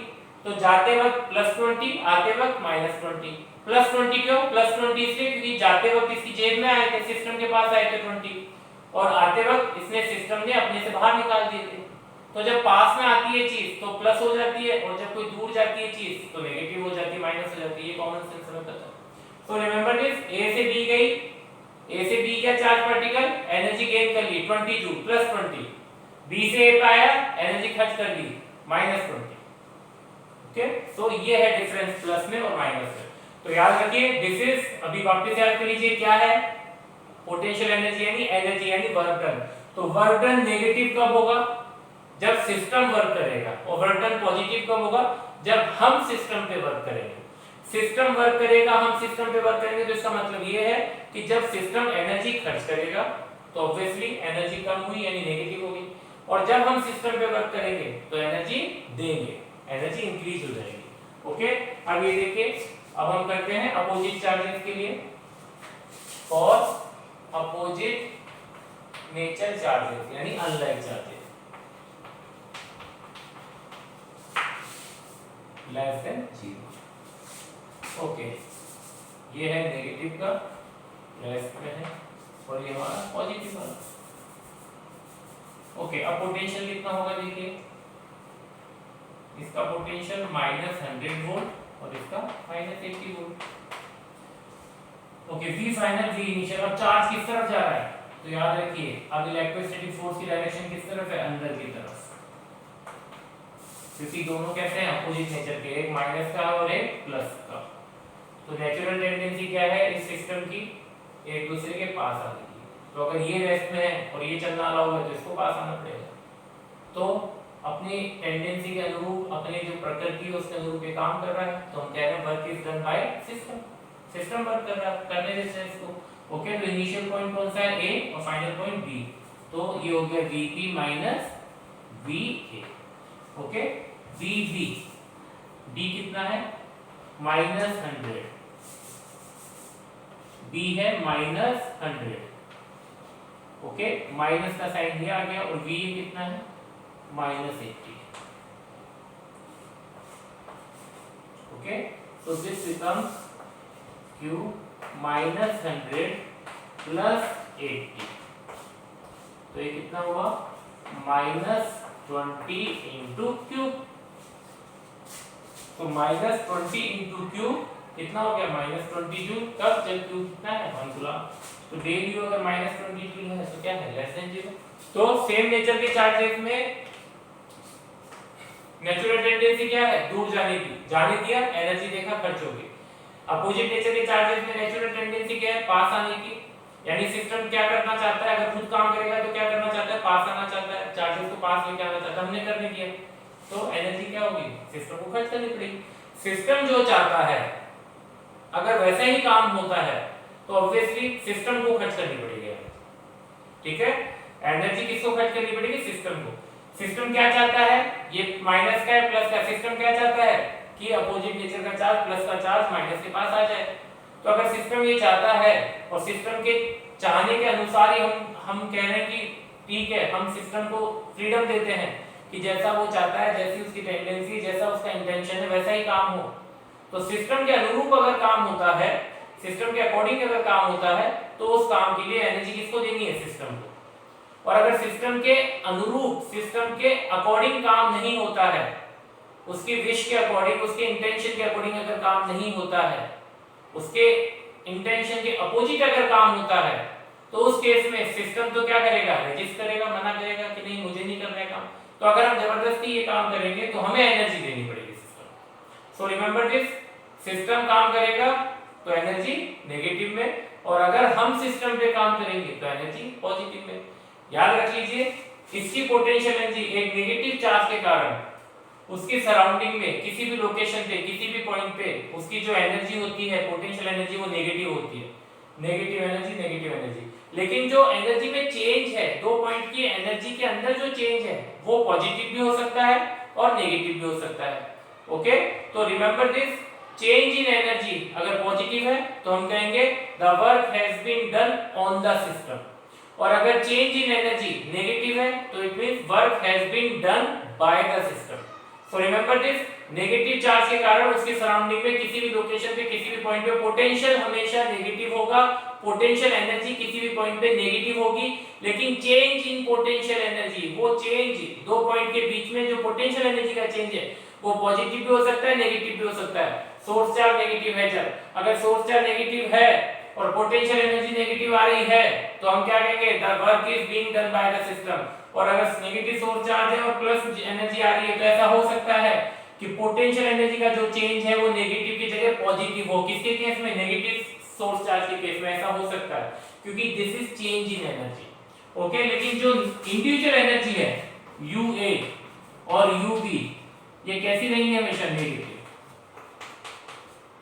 तो जाते वक्त +20 आते वक्त -20। +20 क्यों, +20 इसलिए क्योंकि जाते वक्त इसकी जेब में आए थे, सिस्टम के पास आए थे 20, और आते वक्त इसने सिस्टम ने अपने से बाहर निकाल दिए थे। तो जब पास में आती है चीज तो प्लस हो जाती है, और जब कोई दूर जाती है चीज तो नेगेटिव हो जाती है, माइनस हो जाती है, ये कॉमन सेंस में पता है। सो रिमेंबर दिस, ए से बी गई, ए से बी क्या चार्ज पार्टिकल, एनर्जी गेन कर ली 20 जूल +20, बी से ए पाया एनर्जी खर्च कर ली -20। ओके, सो ये है डिफरेंस प्लस में और माइनस में। तो याद रखिए दिस इज, अभी वापस याद कर लीजिए क्या है पोटेंशियल एनर्जी यानी वर्क डन। तो वर्क डन नेगेटिव कब होगा, जब सिस्टम वर्क करेगा, और वर्क डन पॉजिटिव कब होगा, जब हम सिस्टम पे वर्क करेंगे। सिस्टम वर्क करेगा, हम सिस्टम पे वर्क करेंगे, तो इसका मतलब ये है कि जब सिस्टम एनर्जी खर्च करेगा तो ऑब्वियसली एनर्जी कम हुई यानी नेगेटिव होगी, और जब हम सिस्टम पे वर्क करेंगे तो एनर्जी देंगे, एनर्जी इंक्रीज हो जाएगी। ओके, अब ये देखिए, अब हम करते हैं अपोजिट चार्जेस के लिए, और अपोजिट नेचर चार्जेस यानी unlike charges less than 0। Okay, ये है नेगेटिव का, लेस में है, और ये हमारा पॉजिटिव वाला। ओके, अब पोटेंशियल कितना होगा देखिए, इसका पोटेंशियल -100 वोल्ट और इसका -80 volt. Okay, V final V initial. अब चार्ज किस तरफ जा रहा है, तो याद रखिए अब इलेक्ट्रोस्टैटिक फोर्स की डायरेक्शन किस तरफ है, अंदर की तरफ, क्योंकि दोनों कैसे हैं अपोजिट नेचर के, एक माइनस का और एक प्लस का। तो नेचुरल टेंडेंसी क्या है इस सिस्टम की, एक दूसरे के पास आने की। तो अगर ये रेस्ट में है और ये चलना अलाउ है तो इसको पास आना पड़ेगा। तो अपनी टेंडेंसी के अनुरूप, अपने जो प्रकृति है उसके अनुरूप ये काम कर रहा है, तो हम कह रहे हैं work is done by system, system work कर रहा है, करने देते हैं इसको। ओके, तो इनिशियल पॉइंट कौन सा है A और फाइनल पॉइंट B, तो ये हो गया VP minus VA। Okay, VB, D कितना है -100, B है -100। ओके, माइनस का साइन ये आ गया, और V कितना है -80। Okay, so this becomes Q -100 + 80, तो ये कितना हुआ -20 × Q। तो -20 × Q कितना हो गया -20 जूल, कब, जब Q कितना है 1 कूलम। तो डेली अगर -20 जूल है तो क्या है लेस देन 0। तो सेम नेचर के चार्जेस में नेचुरल टेंडेंसी क्या है, दूर जाने की, जाने दिया एनर्जी देखा खर्च हो गई। अपोजिट नेचर के चार्जेस में नेचुरल टेंडेंसी क्या है, पास आने की, यानी सिस्टम क्या करना चाहता है, अगर खुद काम करेगा तो क्या करना चाहता है, पास आना चाहता है, चार्जेस को पास लेके आना चाहता है, हमने कर दिया, तो एनर्जी क्या होगी, सिस्टम को खर्च करनी पड़ेगी। सिस्टम जो चाहता है अगर वैसा ही काम होता है तो ऑब्वियसली सिस्टम को खर्च करनी पड़ेगी। ठीक है, एनर्जी किसको खर्च करनी पड़ेगी, सिस्टम को। सिस्टम क्या चाहता है, ये माइनस का है प्लस का, सिस्टम क्या चाहता है कि अपोजिट नेचर का चार्ज प्लस का चार्ज माइनस के पास आ जाए। तो अगर सिस्टम ये चाहता है और सिस्टम के चाहने के अनुसार ही हम कह रहे हैं कि ठीक है, हम सिस्टम को फ्रीडम देते हैं कि जैसा वो चाहता है, जैसी उसकी टेंडेंसी, जैसा उसका इंटेंशन है वैसा ही काम हो। तो सिस्टम के अनुरूप अगर काम होता है, सिस्टम के अकॉर्डिंग अगर काम होता है, तो उस काम के लिए एनर्जी किसको देनी है, सिस्टम को। और अगर सिस्टम के अनुरूप, सिस्टम के अकॉर्डिंग काम नहीं होता है, उसकी विश के अकॉर्डिंग, उसके इंटेंशन के अकॉर्डिंग अगर काम नहीं होता है, उसके इंटेंशन के अपोजिट अगर काम होता है, तो उस केस में सिस्टम तो क्या करेगा, रेजिस्ट करेगा, मना करेगा कि नहीं मुझे नहीं करना है काम। तो अगर हम जबरदस्ती ये काम करेंगे तो हमें एनर्जी देनी पड़ेगी सो रिमेंबर दिस, सिस्टम काम करेगा तो एनर्जी नेगेटिव में, और अगर हम सिस्टम पे काम करेंगे तो एनर्जी पॉजिटिव में। याद रख लीजिए, इसकी पोटेंशियल एनर्जी एक नेगेटिव चार्ज के कारण उसकी सराउंडिंग में किसी भी लोकेशन पे, किसी भी पॉइंट पे उसकी जो एनर्जी होती है, पोटेंशियल एनर्जी, वो नेगेटिव होती है। Negative energy, negative energy. लेकिन जो एनर्जी में चेंज है, दो पॉइंट की एनर्जी के अंदर जो चेंज है वो पॉजिटिव भी हो सकता है और नेगेटिव भी हो सकता है। ओके, तो remember this, change in energy अगर पॉजिटिव है तो हम कहेंगे the work has been done on the system, और अगर चेंज इन एनर्जी नेगेटिव है तो it means work has been done by the system. So remember this, negative charge के कारण उसके सराउंडिंग में किसी भी लोकेशन पे, किसी भी पॉइंट पे पोटेंशियल हमेशा नेगेटिव होगा, पोटेंशियल एनर्जी किसी भी पॉइंट पे नेगेटिव होगी। लेकिन चेंज इन पोटेंशियल एनर्जी, वो चेंज दो पॉइंट के बीच में जो पोटेंशियल एनर्जी का चेंज है वो पॉजिटिव भी हो सकता है, नेगेटिव भी हो सकता है। सोर्स चार्ज नेगेटिव है, जब अगर सोर्स चार्ज नेगेटिव है और पोटेंशियल एनर्जी नेगेटिव आ रही है तो हम क्या कहेंगे, the work is being done by the system. और अगर नेगेटिव सोर्स चार्ज है और प्लस एनर्जी आ रही है तो ऐसा हो सकता है कि पोटेंशियल एनर्जी का जो चेंज है वो नेगेटिव की जगह पॉजिटिव हो। किसके केस में, नेगेटिव सोर्स चार्ज के केस में ऐसा हो सकता है, क्योंकि this is change in energy. Okay, लेकिन जो इंडिविजुअल एनर्जी है UA और UB, ये कैसी रहेंगी हमेशा, नेगेटिव।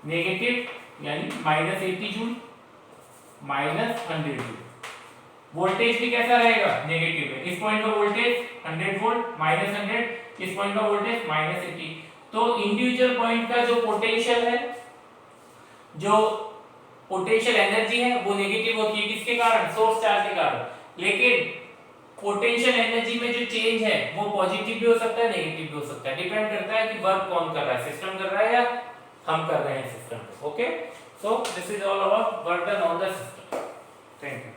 नेगेटिव यानी -80 जूल, -100 जूल। वोल्टेज भी कैसा रहेगा, नेगेटिव है। इस पॉइंट पर वोल्टेज 100 वोल्ट, -100, इस पॉइंट पर वोल्टेज -80। तो इंडिविजुअल पॉइंट का जो पोटेंशियल है, जो पोटेंशियल एनर्जी है वो नेगेटिव होती है, किसके कारण, सोर्स चार्ज के कारण। लेकिन पोटेंशियल एनर्जी में जो चेंज है वो पॉजिटिव भी हो सकता है, नेगेटिव भी हो सकता है, डिपेंड करता है कि वर्क कौन कर रहा है, सिस्टम कर रहा है या हम कर रहे हैं system. Okay, so this is all about work done on the system. Thank you.